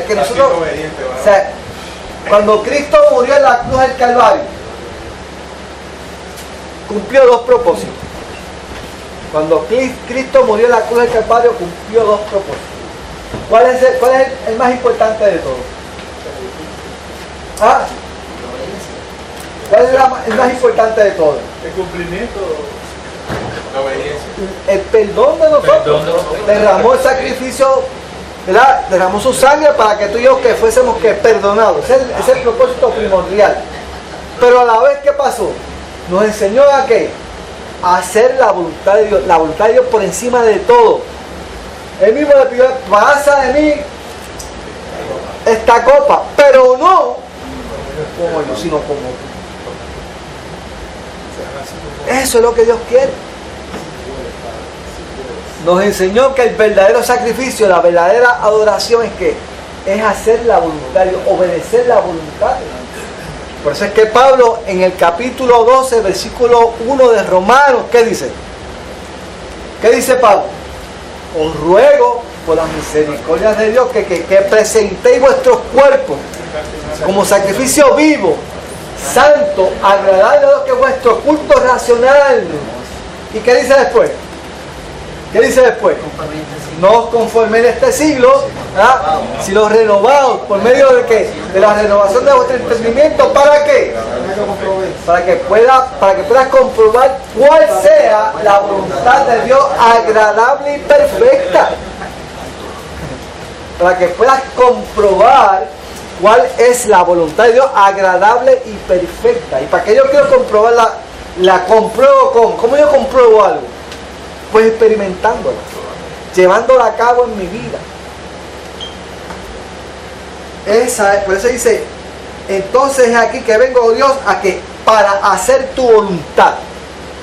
que nosotros, o sea, cuando Cristo murió en la cruz del Calvario, cumplió dos propósitos. Cuando Cristo murió en la cruz del Calvario, cumplió dos propósitos. ¿Cuál es el más importante de todos? ¿Cuál es el más importante de todos? El cumplimiento, la obediencia. El perdón de nosotros. Derramó el sacrificio ¿verdad? Derramó su sangre para que tú y yo que fuésemos que perdonados. Ese es el propósito primordial. Pero a la vez, ¿qué pasó? Nos enseñó a qué? A hacer la voluntad de Dios. La voluntad de Dios por encima de todo. Él mismo le pidió, pasa de mí esta copa, pero no como yo, sino como tú. Eso es lo que Dios quiere. Nos enseñó que el verdadero sacrificio, la verdadera adoración es que es hacer la voluntad de Dios, obedecer la voluntad de Dios. Por eso es que Pablo en el capítulo 12, versículo 1 de Romanos, ¿qué dice? ¿Qué dice Pablo? Os ruego por las misericordias de Dios que presentéis vuestros cuerpos como sacrificio vivo, santo, agradable a Dios, que es vuestro culto racional. ¿Y qué dice después? ¿Qué dice después? No os conforméis en este siglo, ¿verdad? Sino renovados por medio de qué? De la renovación de vuestro entendimiento. ¿Para qué? Para que puedas comprobar cuál sea la voluntad de Dios agradable y perfecta. Para que puedas comprobar cuál es la voluntad de Dios agradable y perfecta. Y para que yo quiero comprobarla, la compruebo con. ¿Cómo yo compruebo algo? Pues experimentándola, llevándola a cabo en mi vida. Por eso dice, entonces es aquí que vengo, Dios, a que para hacer tu voluntad.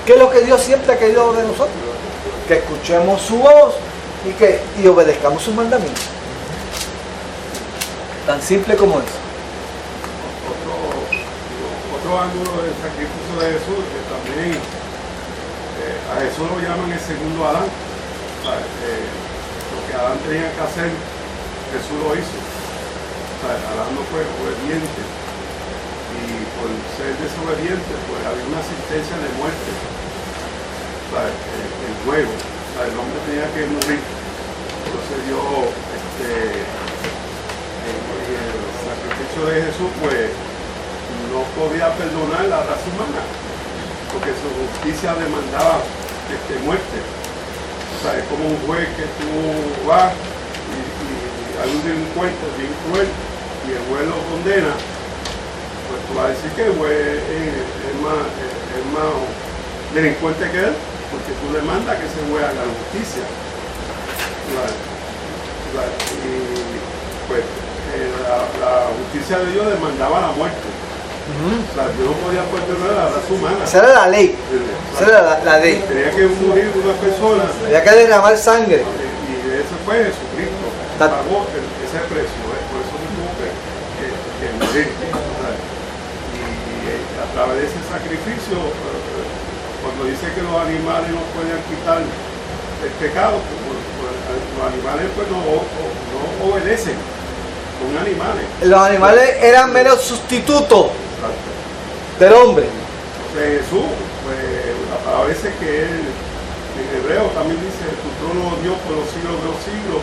¿Qué es lo que Dios siempre ha querido de nosotros? Que escuchemos su voz y obedezcamos sus mandamientos. Tan simple como es. Otro ángulo del sacrificio de Jesús, que también a Jesús lo llaman el segundo Adán. Lo que Adán tenía que hacer, Jesús lo hizo. Adán no fue obediente, y por ser desobediente pues había una sentencia de muerte en juego. El hombre tenía que morir. Entonces el sacrificio de Jesús pues no podía perdonar la raza humana, porque su justicia demandaba muerte. Es como un juez que tú vas y hay un delincuente bien cruel y el juez lo condena, pues tú vas a decir que el juez es más delincuente que él, porque tú demandas que ese juez haga la justicia. Pues la justicia de Dios demandaba la muerte. Yo no podía perdonar a la raza humana. Esa era la ley. Esa era la ley. Tenía que morir una persona. Había que derramar sangre. Y eso fue Jesucristo. Pagó ese precio. Por eso tuvo que morir. Y a través de ese sacrificio, cuando dice que los animales no pueden quitar el pecado, pues los animales pues no obedecen. Son animales. Los animales eran meros sustitutos del hombre. Jesús, pues la palabra dice que él, en hebreo también dice, tu trono Dios por los siglos de los siglos,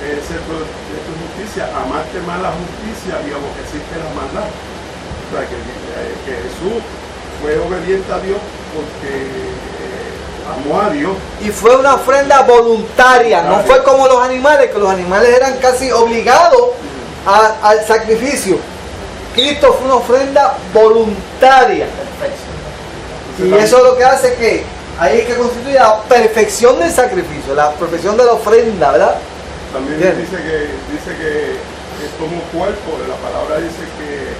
es tu justicia, amarte más la justicia y aborreciste la maldad. O sea, que Jesús fue obediente a Dios porque amó a Dios. Y fue una ofrenda voluntaria, no fue como los animales, que los animales eran casi obligados al sacrificio. Cristo fue una ofrenda voluntaria. Y eso es lo que hace que ahí es que constituye la perfección del sacrificio, la perfección de la ofrenda, ¿verdad? También dice que es como cuerpo, la palabra dice que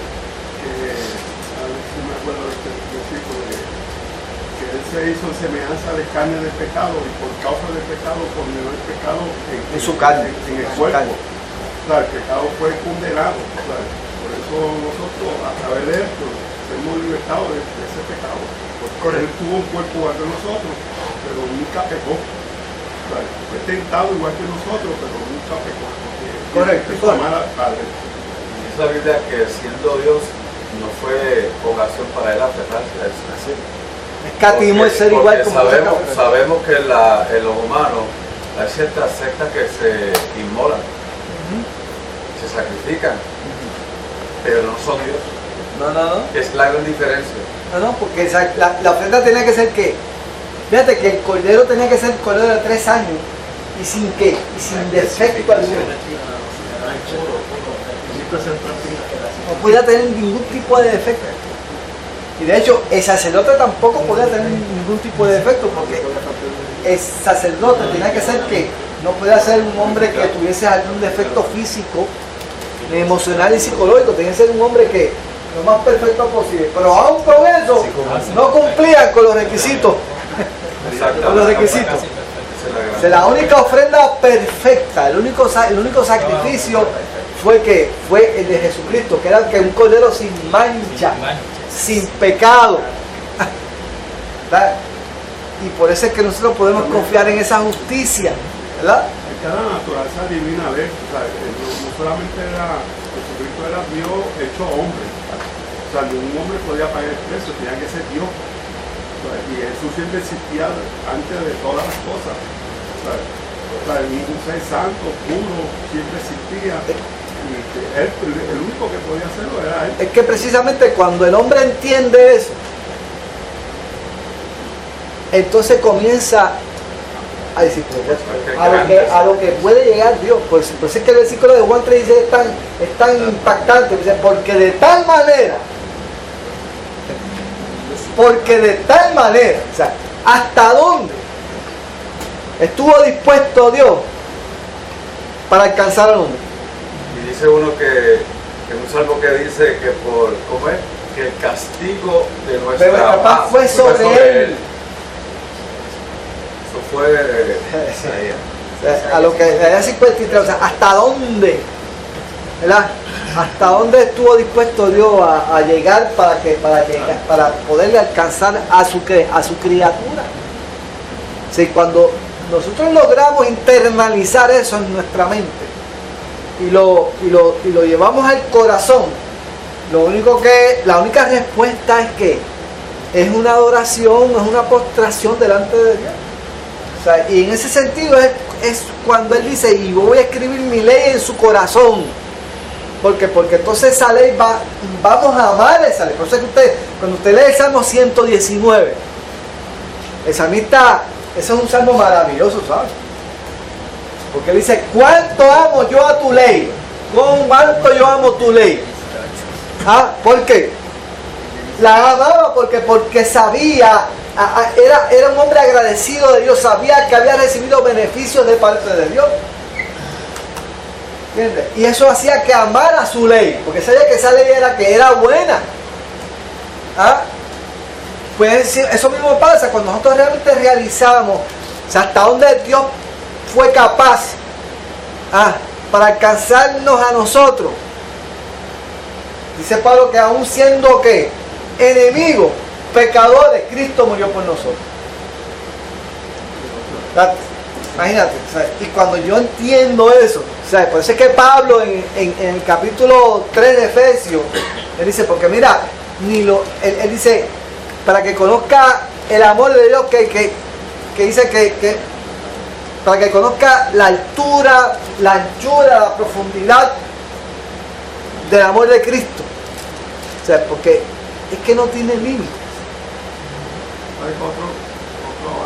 a ver si me acuerdo de este versículo, que él se hizo en semejanza de carne del pecado y por causa del pecado condenó el pecado en su carne, en el cuerpo. O sea, el pecado fue condenado. O sea, por eso nosotros a través de esto hemos libertado de ese pecado. Porque él tuvo un cuerpo igual que nosotros, pero nunca pecó. O sea, fue tentado igual que nosotros, pero nunca pecó. Correcto. Amar al Padre. Dice la Biblia que siendo Dios no fue ocasión para él aferrarse a eso. Así. Escatimó el ser igual como sabemos que en los humanos hay ciertas sectas que se inmolan, se sacrifican, pero no son Dios. No. Es la gran diferencia. No, porque la ofrenda tenía que ser que, fíjate que el cordero tenía que ser el cordero de 3 años, y sin qué, y sin defecto alguno. No podía tener ningún tipo de defecto. Y de hecho, el sacerdote tampoco podía tener ningún tipo de defecto, porque el sacerdote tenía que ser que no podía ser un hombre que tuviese algún defecto físico, ni emocional y psicológico. Tenía que ser un hombre que lo más perfecto posible. Pero aún con eso, no cumplían con los requisitos. Con los requisitos. O sea, la única ofrenda perfecta, el único sacrificio fue el de Jesucristo, que era que un cordero sin mancha, sin pecado. ¿Verdad? Y por eso es que nosotros podemos confiar en esa justicia, ¿verdad? Es que la naturaleza divina de él, o sea, no solamente era, Jesucristo era Dios hecho hombre. O sea, ningún hombre podía pagar el precio, tenía que ser Dios. O sea, y Jesús siempre existía antes de todas las cosas. O sea, ningún ser santo, puro, siempre existía. Y él, el único que podía hacerlo era él. Es que precisamente cuando el hombre entiende eso, entonces comienza a decir, a lo que puede llegar Dios. Por eso es que el versículo de Juan 3 dice, es tan impactante. Dice, porque de tal manera, o sea, ¿hasta dónde estuvo dispuesto Dios para alcanzar al hombre? Y dice uno que en un salmo que dice que ¿cómo es? Que el castigo de nuestra paz fue sobre él. Eso fue a lo que era 53, o sea, ¿hasta dónde? ¿Verdad? ¿Hasta dónde estuvo dispuesto Dios a llegar para poderle alcanzar a su criatura? Sí, cuando nosotros logramos internalizar eso en nuestra mente y lo llevamos al corazón, la única respuesta es que es una adoración, es una postración delante de Dios. O sea, y en ese sentido es cuando Él dice, y voy a escribir mi ley en su corazón. Porque entonces esa ley vamos a amar esa ley. Por eso es que cuando usted lee el Salmo 119, el salmista, ese es un salmo maravilloso, ¿sabes? Porque él dice, ¿cuánto amo yo a tu ley? ¿Cuánto yo amo tu ley? ¿Por qué? La amaba porque sabía, era un hombre agradecido de Dios, sabía que había recibido beneficios de parte de Dios. ¿Entiendes? Y eso hacía que amara su ley, porque sabía que esa ley era buena. Pues eso mismo pasa cuando nosotros realmente realizamos, o sea, hasta dónde Dios fue capaz para alcanzarnos a nosotros. Dice Pablo que aún siendo ¿qué? Enemigos, pecadores, Cristo murió por nosotros. Imagínate, o sea, y cuando yo entiendo eso, o sea, por eso es que Pablo en el capítulo 3 de Efesios, él dice, porque mira, él dice, para que conozca el amor de Dios que dice que para que conozca la altura, la anchura, la profundidad del amor de Cristo. O sea, porque es que no tiene límites. Hay otro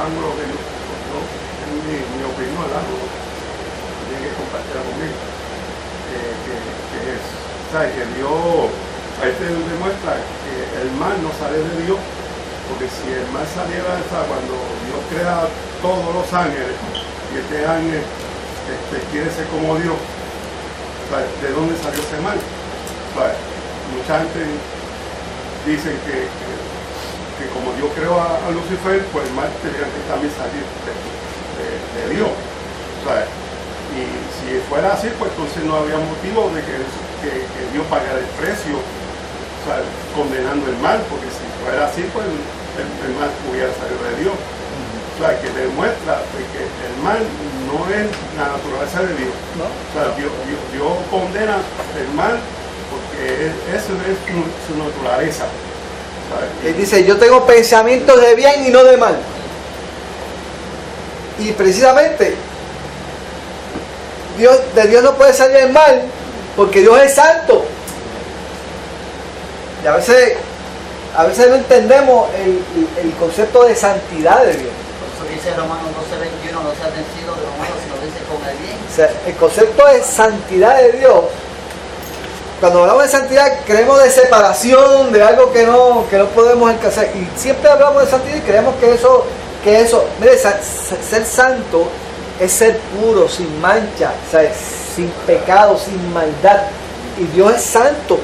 ángulo que en mi opinión, el ángulo que tiene que compartir conmigo, que es, ¿sabes? Que Dios, ahí te demuestra que el mal no sale de Dios, porque si el mal saliera, ¿sabes? Cuando Dios crea todos los ángeles, y este ángel quiere ser como Dios, ¿sabes? ¿De dónde salió ese mal? ¿Sabes? Mucha gente dice que como Dios creó a Lucifer, pues el mal tendría que también salir de Dios, ¿sabes? Y si fuera así, pues entonces no había motivo de que Dios pagara el precio, ¿sabes? Condenando el mal, porque si fuera así, pues el mal pudiera salir de Dios. O sea, que demuestra que el mal no es la naturaleza de Dios. ¿No? O sea, Dios condena el mal porque eso es su naturaleza. Él dice, yo tengo pensamientos de bien y no de mal. Y precisamente de Dios no puede salir el mal porque Dios es santo. Y a veces no entendemos el concepto de santidad de Dios. Por eso dice Romanos 12:21, no seas vencido de lo malo, sino sea, el concepto de santidad de Dios, cuando hablamos de santidad, creemos de separación, de algo que no podemos alcanzar. Y siempre hablamos de santidad y creemos que eso, mire, ser santo es ser puro, sin mancha, o sea, sin pecado, sin maldad. Y Dios es santo.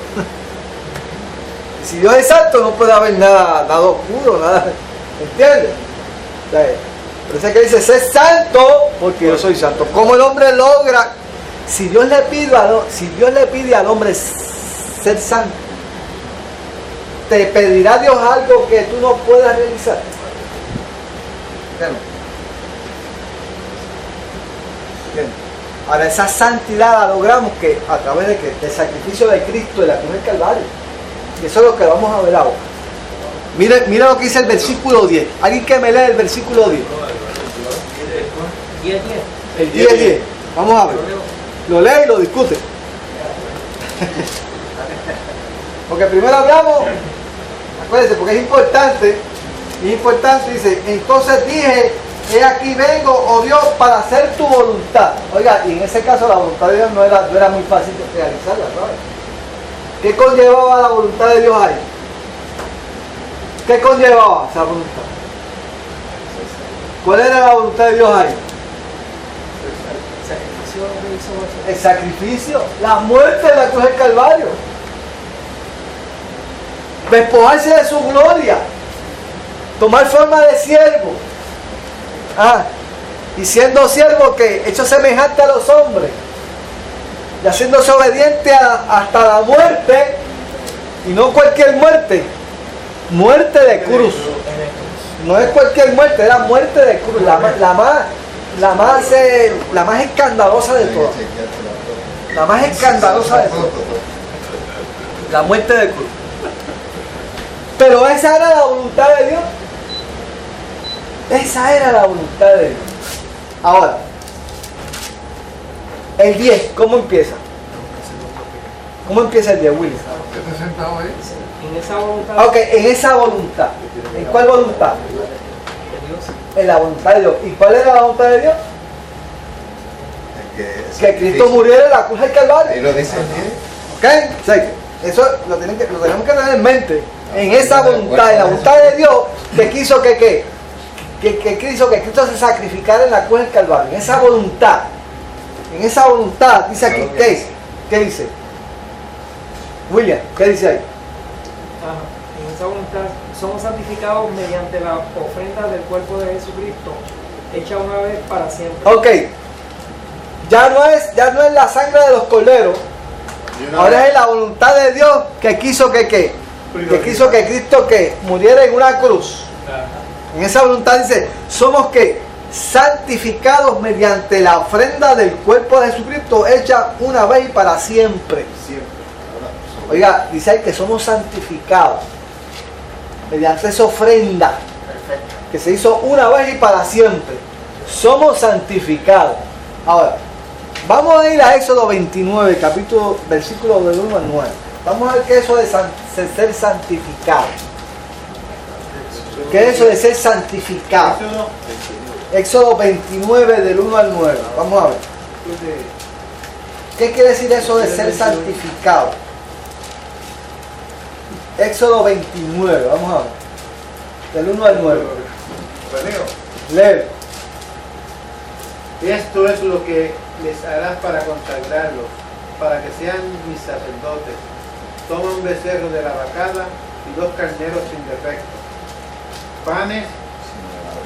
Y si Dios es santo, no puede haber nada oscuro, nada. ¿Entiendes? O sea, por eso es que dice, ser santo, porque yo soy santo. ¿Cómo el hombre logra? Si Dios le pide al hombre ser santo, ¿te pedirá Dios algo que tú no puedas realizar? ¿Entiendes? Ahora, esa santidad la logramos que a través de del sacrificio de Cristo de la cruz del Calvario. Y eso es lo que vamos a ver ahora. Mira lo que dice el versículo 10. Alguien que me lee el versículo 10. El 10. Vamos a ver. Lo lee y lo discute. Porque primero hablamos, acuérdense, porque es importante, dice, entonces dije, he aquí vengo, oh Dios, para hacer tu voluntad. Oiga, y en ese caso la voluntad de Dios no era muy fácil de realizarla, ¿sabes? ¿Qué conllevaba la voluntad de Dios ahí? ¿Qué conllevaba esa voluntad? ¿Cuál era la voluntad de Dios ahí? El sacrificio, la muerte de la cruz del Calvario, despojarse de su gloria, tomar forma de siervo, y siendo siervo que hecho semejante a los hombres y haciéndose obediente hasta la muerte, y no cualquier muerte, muerte de cruz, no es cualquier muerte, era muerte de cruz, la más escandalosa de todas. La más escandalosa de todas. La muerte de cruz. Pero esa era la voluntad de Dios. Esa era la voluntad de Dios. Ahora, el 10, ¿cómo empieza? ¿Cómo empieza el 10, Willy? ¿Qué te sentado ahí? En esa voluntad. Ok, en esa voluntad. ¿En cuál voluntad? En la voluntad de Dios. ¿Y cuál era la voluntad de Dios? Que Cristo muriera en la cruz del Calvario. Y lo dice ¿Ok? O sea, eso lo tenemos que tener en mente. En esa voluntad, en la voluntad de Dios, que quiso que Cristo se sacrificara en la cruz del Calvario. En esa voluntad, dice aquí, ¿qué dice? William, ¿qué dice ahí? En esa voluntad somos santificados mediante la ofrenda del cuerpo de Jesucristo, hecha una vez para siempre. Ok, ya no es la sangre de los corderos, ahora es la voluntad de Dios que quiso que Cristo muriera en una cruz. En esa voluntad dice, somos santificados mediante la ofrenda del cuerpo de Jesucristo, hecha una vez y para siempre. Oiga, dice ahí que somos santificados mediante esa ofrenda que se hizo una vez y para siempre. Somos santificados. Ahora, vamos a ir a Éxodo 29, versículo del 1 al 9. Vamos a ver qué es eso de ser santificado. ¿Qué es eso de ser santificado? Éxodo 29, del 1 al 9. Vamos a ver. ¿Qué quiere decir eso de ser santificado? Éxodo 29, vamos a ver. Del 1 al 9. Leo. Esto es lo que les harás para consagrarlos, para que sean mis sacerdotes. Toma un becerro de la vacada y 2 carneros sin defecto, panes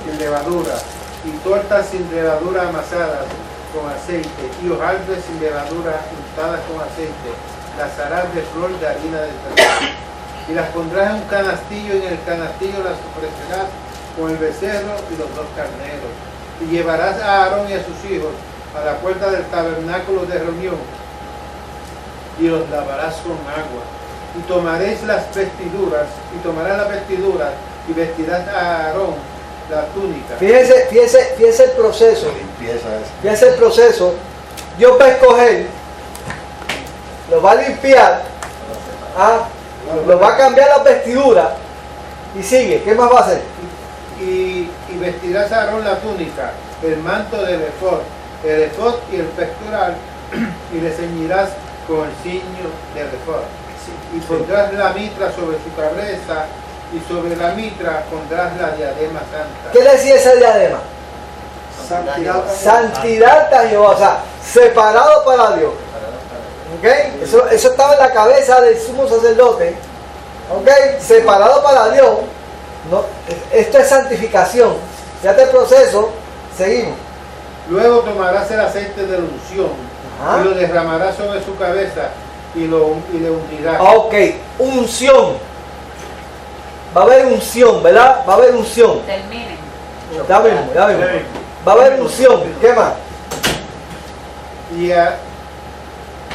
sin levadura y tortas sin levadura amasadas con aceite y hojaldres sin levadura untadas con aceite. Las harás de flor de harina de trigo y las pondrás en un canastillo, y en el canastillo las ofrecerás con el becerro y los 2 carneros. Y llevarás a Aarón y a sus hijos a la puerta del tabernáculo de reunión y los lavarás con agua. Y tomaréis las vestiduras, y tomarás las vestiduras y vestirás a Aarón la túnica. Fíjese el proceso. Fíjese el proceso. Dios va a escoger, lo va a limpiar, lo va a cambiar las vestiduras y sigue. ¿Qué más va a hacer? Y vestirás a Aarón la túnica, el manto de efod, el efod y el pectoral, y le ceñirás con el ciño del efod. Y pondrás la mitra sobre su cabeza, y sobre la mitra pondrás la diadema santa. ¿Qué decía esa diadema? Santidad. Santidad a Jehová, o sea, separado para Dios. ¿Ok? Eso estaba en la cabeza del sumo sacerdote. ¿Ok? Separado para Dios. No, esto es santificación. Fíjate el proceso. Seguimos. Luego tomarás el aceite de la unción, Ajá. y lo derramarás sobre su cabeza, y le ungirás. Ok, unción. Va a haber unción, ¿verdad? Va a haber unción. Terminen. Ya mismo, ya mismo. Va a haber unción. ¿Qué más?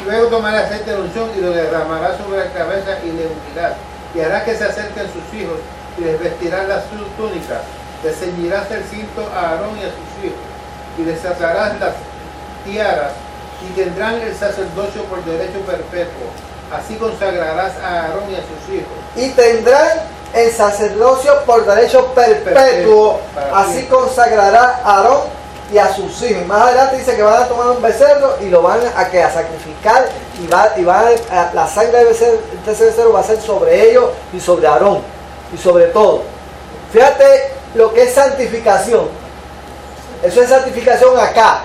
Luego tomarás aceite de la unción y lo derramarás sobre la cabeza y le ungirás. Y hará que se acerquen sus hijos y les vestirás las túnicas. Les ceñirás el cinto a Aarón y a sus hijos. Y les atarás las tiaras y tendrán el sacerdocio por derecho perpetuo. Así consagrarás a Aarón y a sus hijos. Y tendrán el sacerdocio por derecho perpetuo. Así consagrará a Aarón y a sus hijos. Más adelante dice que van a tomar un becerro y lo van a sacrificar, y la sangre de ese becerro va a ser sobre ellos y sobre Aarón y sobre todo. Fíjate lo que es santificación. Eso es santificación acá.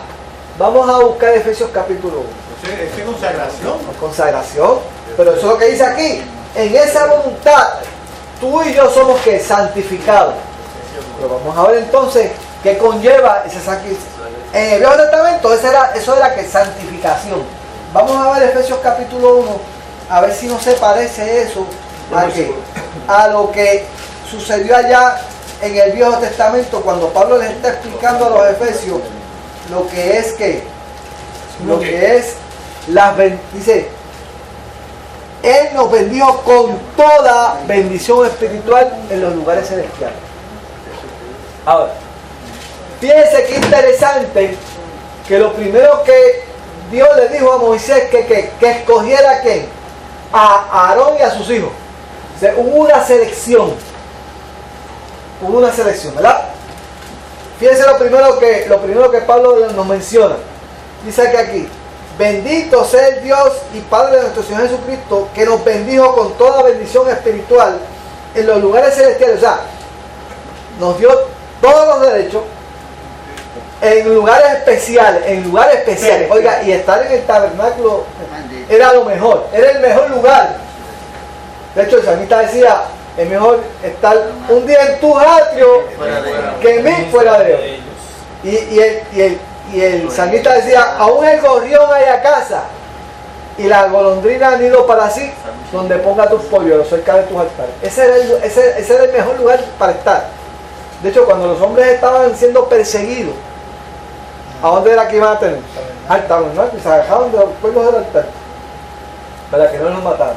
Vamos a buscar Efesios capítulo 1. Es consagración. Consagración. Pero eso es lo que dice aquí. En esa voluntad, tú y yo somos que santificados. Pero vamos a ver entonces qué conlleva ese sacrificio. En el Viejo Testamento eso era que santificación. Vamos a ver Efesios capítulo 1, a ver si no se parece eso a lo que sucedió allá en el Viejo Testamento, cuando Pablo les está explicando a los efesios lo que es dice, Él nos bendijo con toda bendición espiritual en los lugares celestiales. Ahora, fíjense qué interesante que lo primero que Dios le dijo a Moisés que escogiera a ¿quién? A Aarón y a sus hijos. O sea, hubo una selección, ¿verdad? Fíjense lo primero que Pablo nos menciona. Dice que aquí, bendito sea el Dios y Padre de nuestro Señor Jesucristo, que nos bendijo con toda bendición espiritual en los lugares celestiales. O sea, nos dio todos los derechos en lugares especiales, Oiga, y estar en el tabernáculo era lo mejor, era el mejor lugar. De hecho, el salmista decía, es mejor estar un día en tu atrio que mil fuera de ellos. Y el salmista decía, aún el gorrión hay a casa y la golondrina han ido para sí, donde ponga tus polluelos cerca de tus altares. Ese era el mejor lugar para estar. De hecho, cuando los hombres estaban siendo perseguidos, ¿a dónde era que iban a tener? Al tabernáculo, y se alejaban de los pueblos del altar para que no los mataran.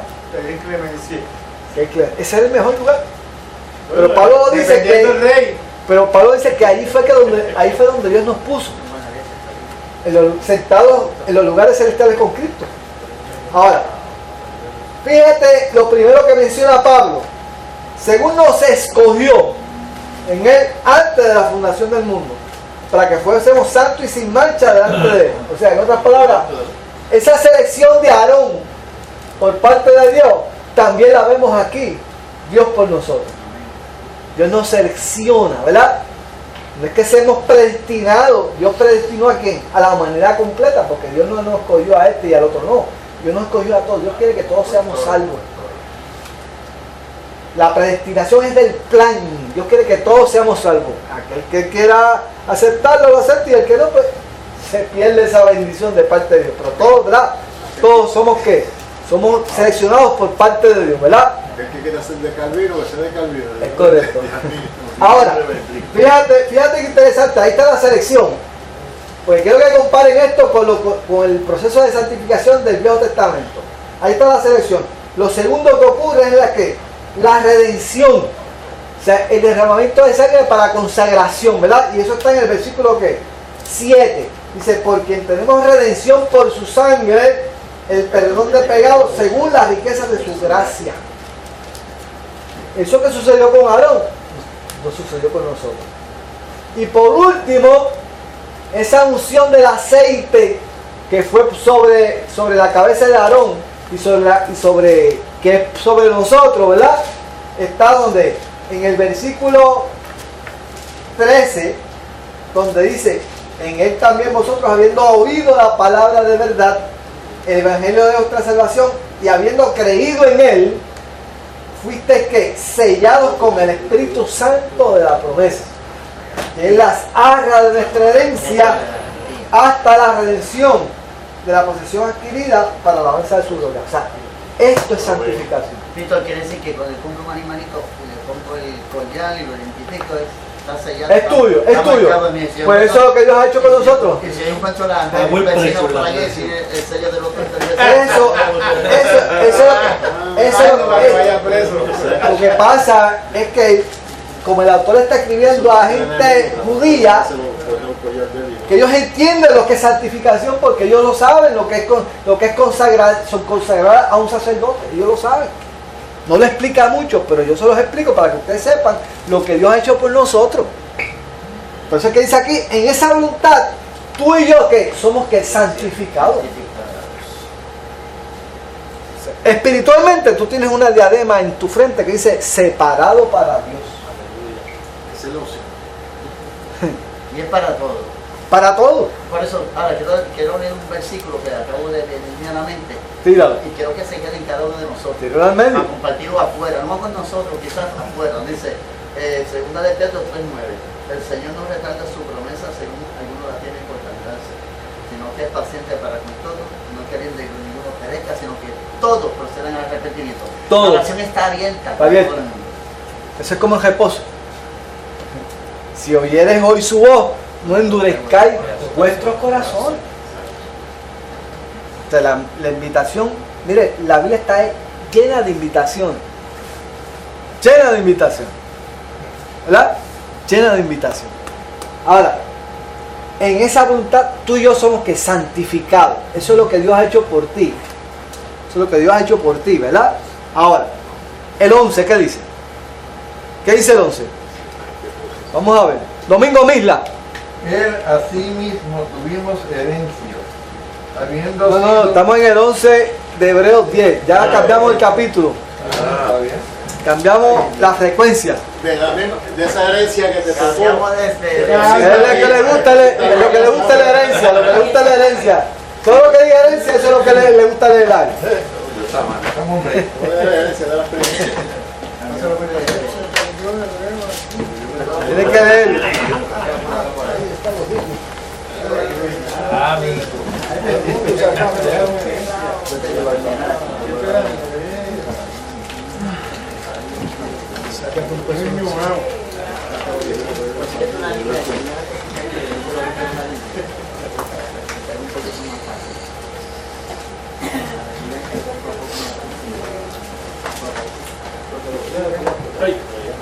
Ese era el mejor lugar. Pero Pablo dice que ahí fue donde Dios nos puso, sentados en los lugares celestiales con Cristo. Ahora, fíjate lo primero que menciona Pablo. Según nos escogió en Él antes de la fundación del mundo, para que fuésemos santos y sin mancha delante de Él. O sea, en otras palabras, esa selección de Aarón por parte de Dios también la vemos aquí. Dios por nosotros. Dios nos selecciona, ¿verdad? No es que seamos predestinados. Dios predestinó a quién? A la humanidad completa, porque Dios no nos escogió a este y al otro no. Dios nos escogió a todos. Dios quiere que todos seamos salvos. La predestinación es del plan. Dios quiere que todos seamos salvos. Aquel que quiera aceptarlo lo acepta, y el que no, pues se pierde esa bendición de parte de Dios. Pero todos, ¿verdad? Todos somos ¿qué? Somos seleccionados por parte de Dios, ¿verdad? El que quiera ser de Calvino, que sea de Calvino. Es correcto. Ahora, fíjate que interesante, ahí está la selección. Pues quiero que comparen esto con el proceso de santificación del Viejo Testamento. Ahí está la selección. Lo segundo que ocurre es la redención. O sea, el derramamiento de sangre para consagración, ¿verdad? Y eso está en el versículo 7. Dice, por quien tenemos redención por su sangre, el perdón de pecados según las riquezas de su gracia. Eso que sucedió con Aarón no sucedió con nosotros. Y por último, esa unción del aceite que fue sobre la cabeza de Aarón y sobre nosotros, ¿verdad? Está donde en el versículo 13, donde dice: en él también vosotros, habiendo oído la palabra de verdad, el evangelio de vuestra salvación, y habiendo creído en él, fuisteis que sellados con el Espíritu Santo de la promesa, que él las arras de nuestra herencia hasta la redención de la posesión adquirida para la alabanza de su gloria. O sea, esto es santificación. Esto quiere decir que cuando compro un animalito, le compro el collar y lo identifico, está sellado. Es tuyo, es tuyo. Pues eso es lo que Dios ha hecho con nosotros. Y si hay un pancholán, un vecino por allí, si el sello del otro, lo que pasa es que, como el autor está escribiendo a gente judía, que ellos entienden lo que es santificación, porque ellos lo saben, lo que es consagrar a un sacerdote, ellos lo saben. No lo explica mucho, pero yo se los explico para que ustedes sepan lo que Dios ha hecho por nosotros. Por eso es que dice aquí, en esa voluntad, tú y yo que somos que santificados. Espiritualmente tú tienes una diadema en tu frente que dice separado para Dios. Y es para todo. Para todo. Por eso, ahora quiero leer un versículo que acabo de venirme a la mente. Tíralo. Y quiero que se quede en cada uno de nosotros. Tíralo al medio. A compartirlo afuera, no con nosotros, quizás afuera. Dice, segunda de Pedro 3:9. El Señor no retarda su promesa según algunos la tienen por tardarse, sino que es paciente para con todos, no queriendo que ninguno perezca, sino que todos procedan al arrepentimiento. Todos. La oración está abierta. Está abierta. Eso es como el reposo. Si oyeres hoy su voz, no endurezcáis vuestros corazones. O sea, la invitación, mire, la Biblia está llena de invitación. Llena de invitación. ¿Verdad? Llena de invitación. Ahora, en esa voluntad tú y yo somos que santificados. Eso es lo que Dios ha hecho por ti. Eso es lo que Dios ha hecho por ti, ¿verdad? Ahora, el 11, ¿qué dice? ¿Qué dice el 11? Vamos a ver. Domingo Misla. Él asimismo tuvimos herencia, habiendo No, estamos en el 11 de Hebreos 10. Ya cambiamos el capítulo. Está bien. Cambiamos la frecuencia. De esa herencia que te tocó. Es lo que le gusta, lo que le gusta la herencia, lo que le gusta la herencia. Todo lo que diga herencia, eso es lo que le gusta leer. Tiene que leer.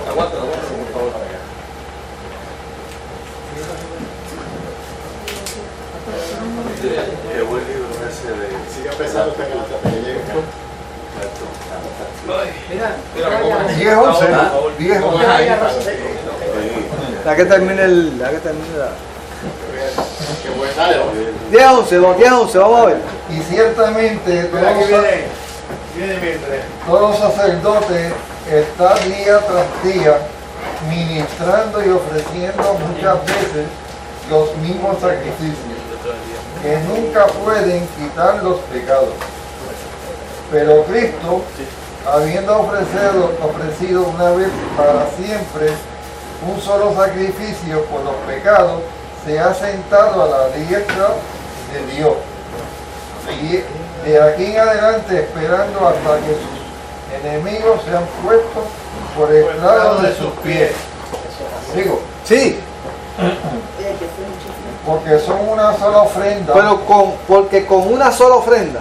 Aguanta, por favor. Qué buen libro ese de... Sigue empezando hasta que llegue. Mira, 10, 11. La que termine la... Qué buen dale. 10 a 11, 10 a 11, vamos a ver. Y ciertamente todos los sacerdotes están día tras día ministrando y ofreciendo muchas veces los mismos sacrificios, que nunca pueden quitar los pecados. Pero Cristo, habiendo ofrecido una vez para siempre un solo sacrificio por los pecados, se ha sentado a la diestra de Dios. Y de aquí en adelante esperando hasta que sus enemigos sean puestos por el estrado de sus pies. Digo, sí, porque son una sola ofrenda. pero porque con una sola ofrenda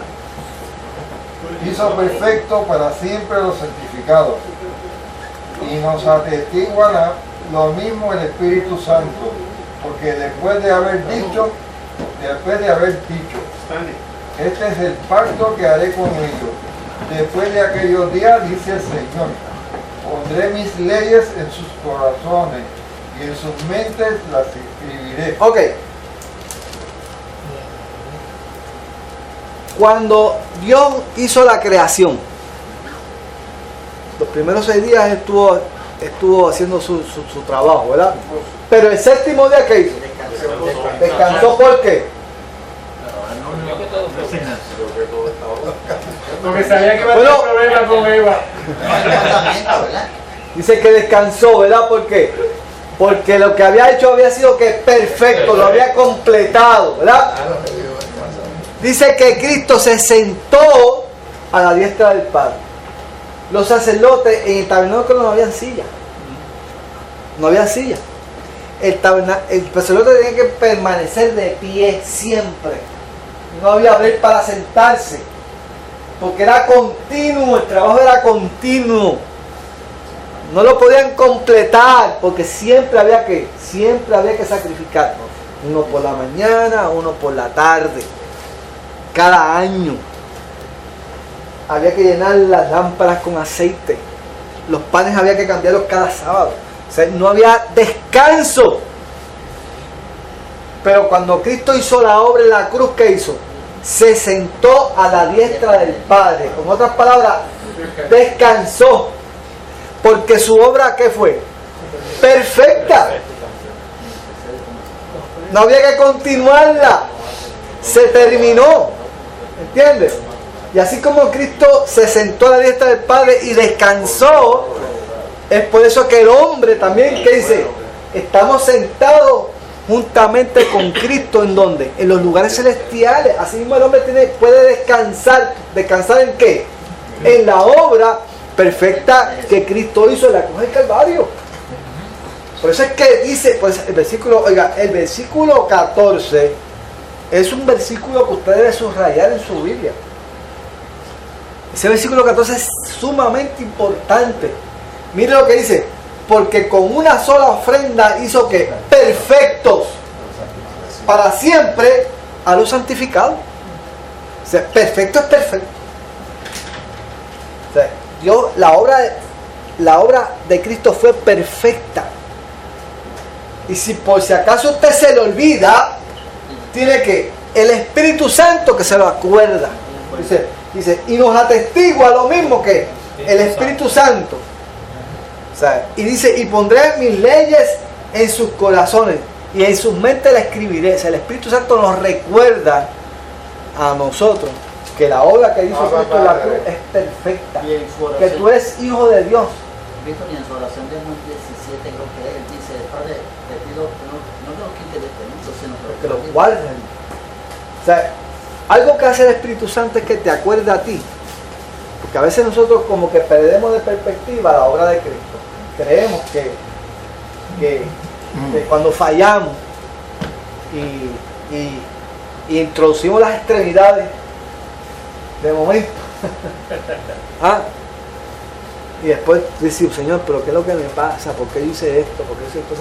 Hizo perfecto para siempre los santificados. Y nos atestiguará lo mismo el Espíritu Santo, porque después de haber dicho, este es el pacto que haré con ellos. Después de aquellos días, dice el Señor, pondré mis leyes en sus corazones y en sus mentes las escribiré. Ok, Cuando Dios hizo la creación, los primeros 6 días estuvo haciendo su trabajo, ¿verdad? Pero el séptimo día, ¿qué hizo? Descansó. ¿Por qué? Porque sabía que iba a tener problemas con Eva. Dice que descansó, ¿verdad? ¿Por qué? Porque lo que había hecho había sido que perfecto, lo había completado, ¿verdad? Dice que Cristo se sentó a la diestra del Padre. Los sacerdotes en el tabernáculo no habían silla. No había silla. El sacerdote tenía que permanecer de pie siempre. No había break para sentarse. Porque era continuo, el trabajo era continuo. No lo podían completar porque siempre había que sacrificar. Uno por la mañana, uno por la tarde. Cada año. Había que llenar las lámparas con aceite. Los panes había que cambiarlos cada sábado. O sea, no había descanso. Pero cuando Cristo hizo la obra en la cruz, ¿qué hizo? Se sentó a la diestra del Padre. Con otras palabras, descansó. Porque su obra, ¿qué fue? Perfecta. No había que continuarla. Se terminó. ¿Entiendes? Y así como Cristo se sentó a la diestra del Padre y descansó, es por eso que el hombre también, ¿qué dice? Estamos sentados juntamente con Cristo, ¿en dónde? En los lugares celestiales. Así mismo el hombre puede descansar. ¿Descansar en qué? En la obra perfecta que Cristo hizo en la cruz del Calvario. Por eso es que dice, pues el versículo 14 es un versículo que usted debe subrayar en su Biblia. Ese versículo 14 es sumamente importante. Mire lo que dice: porque con una sola ofrenda hizo que perfectos para siempre a los santificados. O sea, perfecto es perfecto. O sea, Dios, la obra de Cristo fue perfecta. Y si por si acaso usted se le olvida, tiene que el Espíritu Santo que se lo acuerda. Dice, y nos atestigua lo mismo que el Espíritu Santo. O sea, y dice, y pondré mis leyes en sus corazones y en sus mentes la escribiré. O sea, el Espíritu Santo nos recuerda a nosotros que la obra que hizo Cristo en la cruz es perfecta, que tú eres hijo de Dios. Cristo, y en su oración de Juan 17, creo que él dice: Padre, te pido que no los quites de este mundo, sino que los guarden. O sea, algo que hace el Espíritu Santo es que te acuerda a ti. Porque a veces nosotros como que perdemos de perspectiva la obra de Cristo. Creemos que cuando fallamos y introducimos las extremidades de momento, y después decimos: Señor, pero ¿qué es lo que me pasa? ¿Por qué yo hice esto? ¿Por qué hice esto?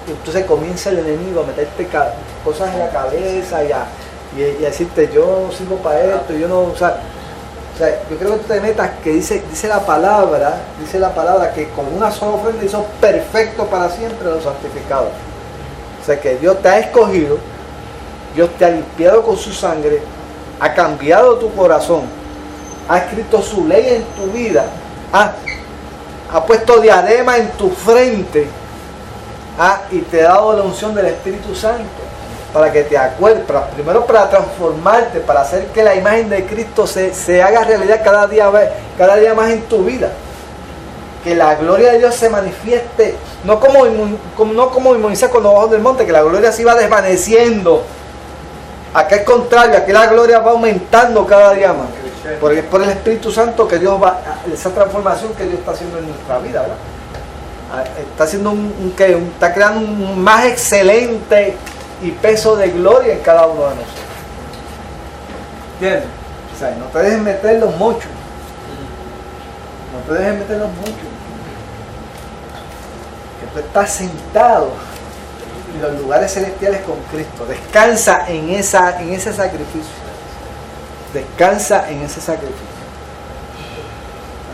Entonces comienza el enemigo a meterte cosas en la cabeza y a decirte: yo sirvo para esto, yo no... O sea, yo creo que tú te metas que dice la palabra que con una sola ofrenda hizo perfecto para siempre a los santificados. O sea, que Dios te ha escogido, Dios te ha limpiado con su sangre, ha cambiado tu corazón, ha escrito su ley en tu vida, ha puesto diadema en tu frente, y te ha dado la unción del Espíritu Santo para que te acuerdes, primero para transformarte, para hacer que la imagen de Cristo se haga realidad cada día más en tu vida. Que la gloria de Dios se manifieste, no como Moisés cuando bajó del monte, que la gloria se iba desvaneciendo. Acá es contrario, aquí la gloria va aumentando cada día más. Porque es por el Espíritu Santo que Dios va, esa transformación que Dios está haciendo en nuestra vida, ¿verdad? Está haciendo está creando un más excelente y peso de gloria en cada uno de nosotros. ¿Entiendes? O sea, no te dejes meter los mochos. No te dejes meter los mochos. Que tú estás sentado en los lugares celestiales con Cristo. Descansa en ese sacrificio. Descansa en ese sacrificio.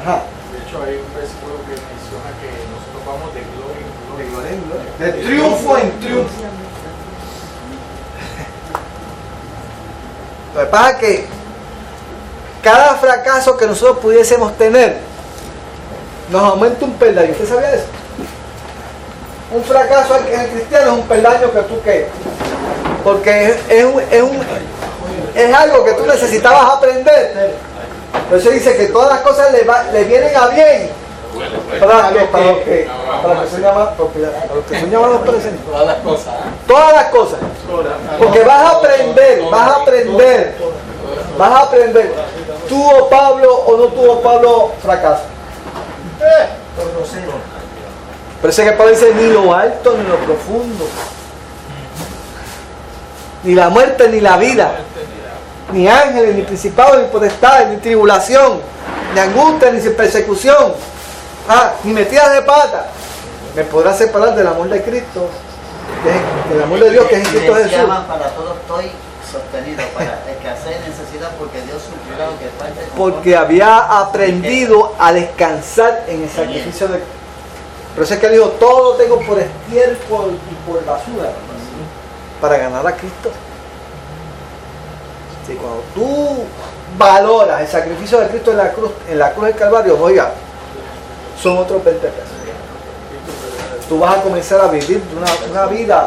Ajá. De hecho, hay un versículo que menciona que nosotros vamos de gloria en gloria. De triunfo en triunfo. Lo que pasa es que cada fracaso que nosotros pudiésemos tener nos aumenta un peldaño. ¿Usted sabía eso? Un fracaso en el cristiano es un peldaño que tú qué, porque es algo que tú necesitabas aprender. Entonces dice que todas las cosas le vienen a bien para los que son llamados presentes. Todas las cosas. Todas las cosas. Porque vas a aprender. ¿Tuvo Pablo o no tuvo Pablo fracaso? Pero ese que Pablo dice, ni lo alto ni lo profundo, ni la muerte ni la vida, ni ángeles, ni principados, ni potestades, ni tribulación, ni angustia, ni persecución, ni metidas de pata, me podrá separar del amor de Cristo, del amor de Dios que es en Cristo Jesús. Para todos estoy sostenido, para el que hace necesidad, porque Dios suplirá lo que falte. Porque había aprendido a descansar en el sacrificio de Cristo. Pero eso es que él dijo, todo lo tengo por estiércol y por basura para ganar a Cristo. Sí, cuando tú valoras el sacrificio de Cristo en la cruz del Calvario, oiga, son otros 20 pesos. Tú vas a comenzar a vivir una vida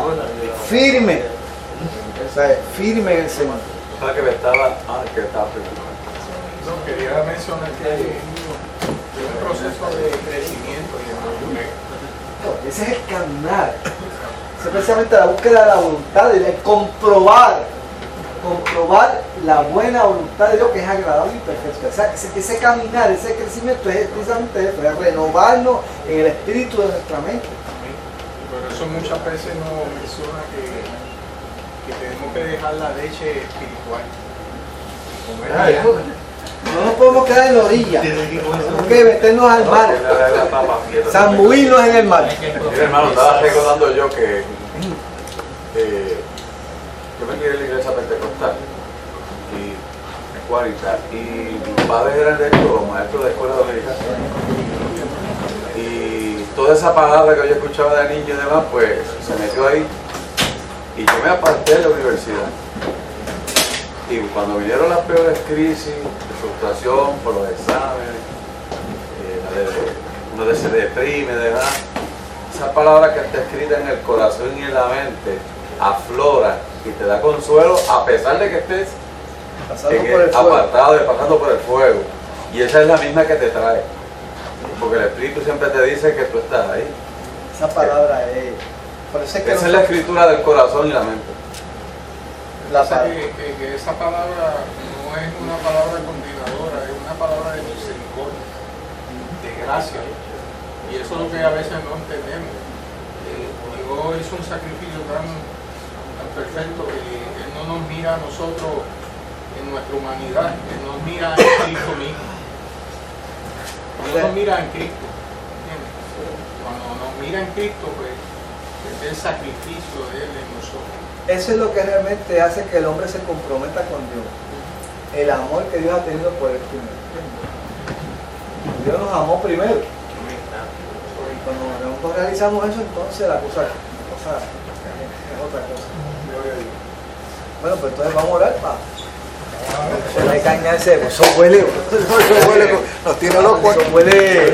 firme, o sea, firme en el Señor. ¿Sabes que me estaba preocupado? No, quería mencionar que hay un proceso de crecimiento y de madurez. No, ese es el caminar. Ese es precisamente la búsqueda de la voluntad, de comprobar la buena voluntad de Dios que es agradable y perfecta. O sea, ese caminar, ese crecimiento es precisamente eso, es renovarnos en el espíritu de nuestra mente. Por eso muchas veces nos menciona que tenemos que dejar la leche espiritual. No nos podemos quedar en la orilla, tenemos que meternos al mar, zambuirnos en el mar. Mira, hermano, estaba recordando yo que yo me crié en la iglesia pentecostal y en Cuarita, y mis padres eran de hecho maestros de escuela dominical, y toda esa palabra que yo escuchaba de niño y demás pues se metió ahí, y yo me aparté de la universidad. Y cuando vinieron las peores crisis de frustración por los exámenes, uno se deprime, demás, esa palabra que está escrita en el corazón y en la mente aflora y te da consuelo a pesar de que estés apartado y pasando por el fuego. Y esa es la misma que te trae, porque el Espíritu siempre te dice que tú estás ahí. Esa palabra es... Esa es la escritura del corazón y la mente. Que esa palabra no es una palabra condenadora, es una palabra de misericordia, de gracia. Y eso es lo que a veces no entendemos. Dios hizo un sacrificio tan perfecto que Él no nos mira a nosotros en nuestra humanidad, Él nos mira en Cristo mismo. Dios nos mira en Cristo. ¿Entiendes? Cuando nos mira en Cristo, pues es el sacrificio de Él en nosotros. Eso es lo que realmente hace que el hombre se comprometa con Dios. El amor que Dios ha tenido por él primero. Dios nos amó primero. Y cuando nosotros realizamos eso, entonces la cosa es otra cosa. Bueno, pues entonces vamos a orar para. Hay que engañarse, eso huele, nos tiene locos. Eso huele.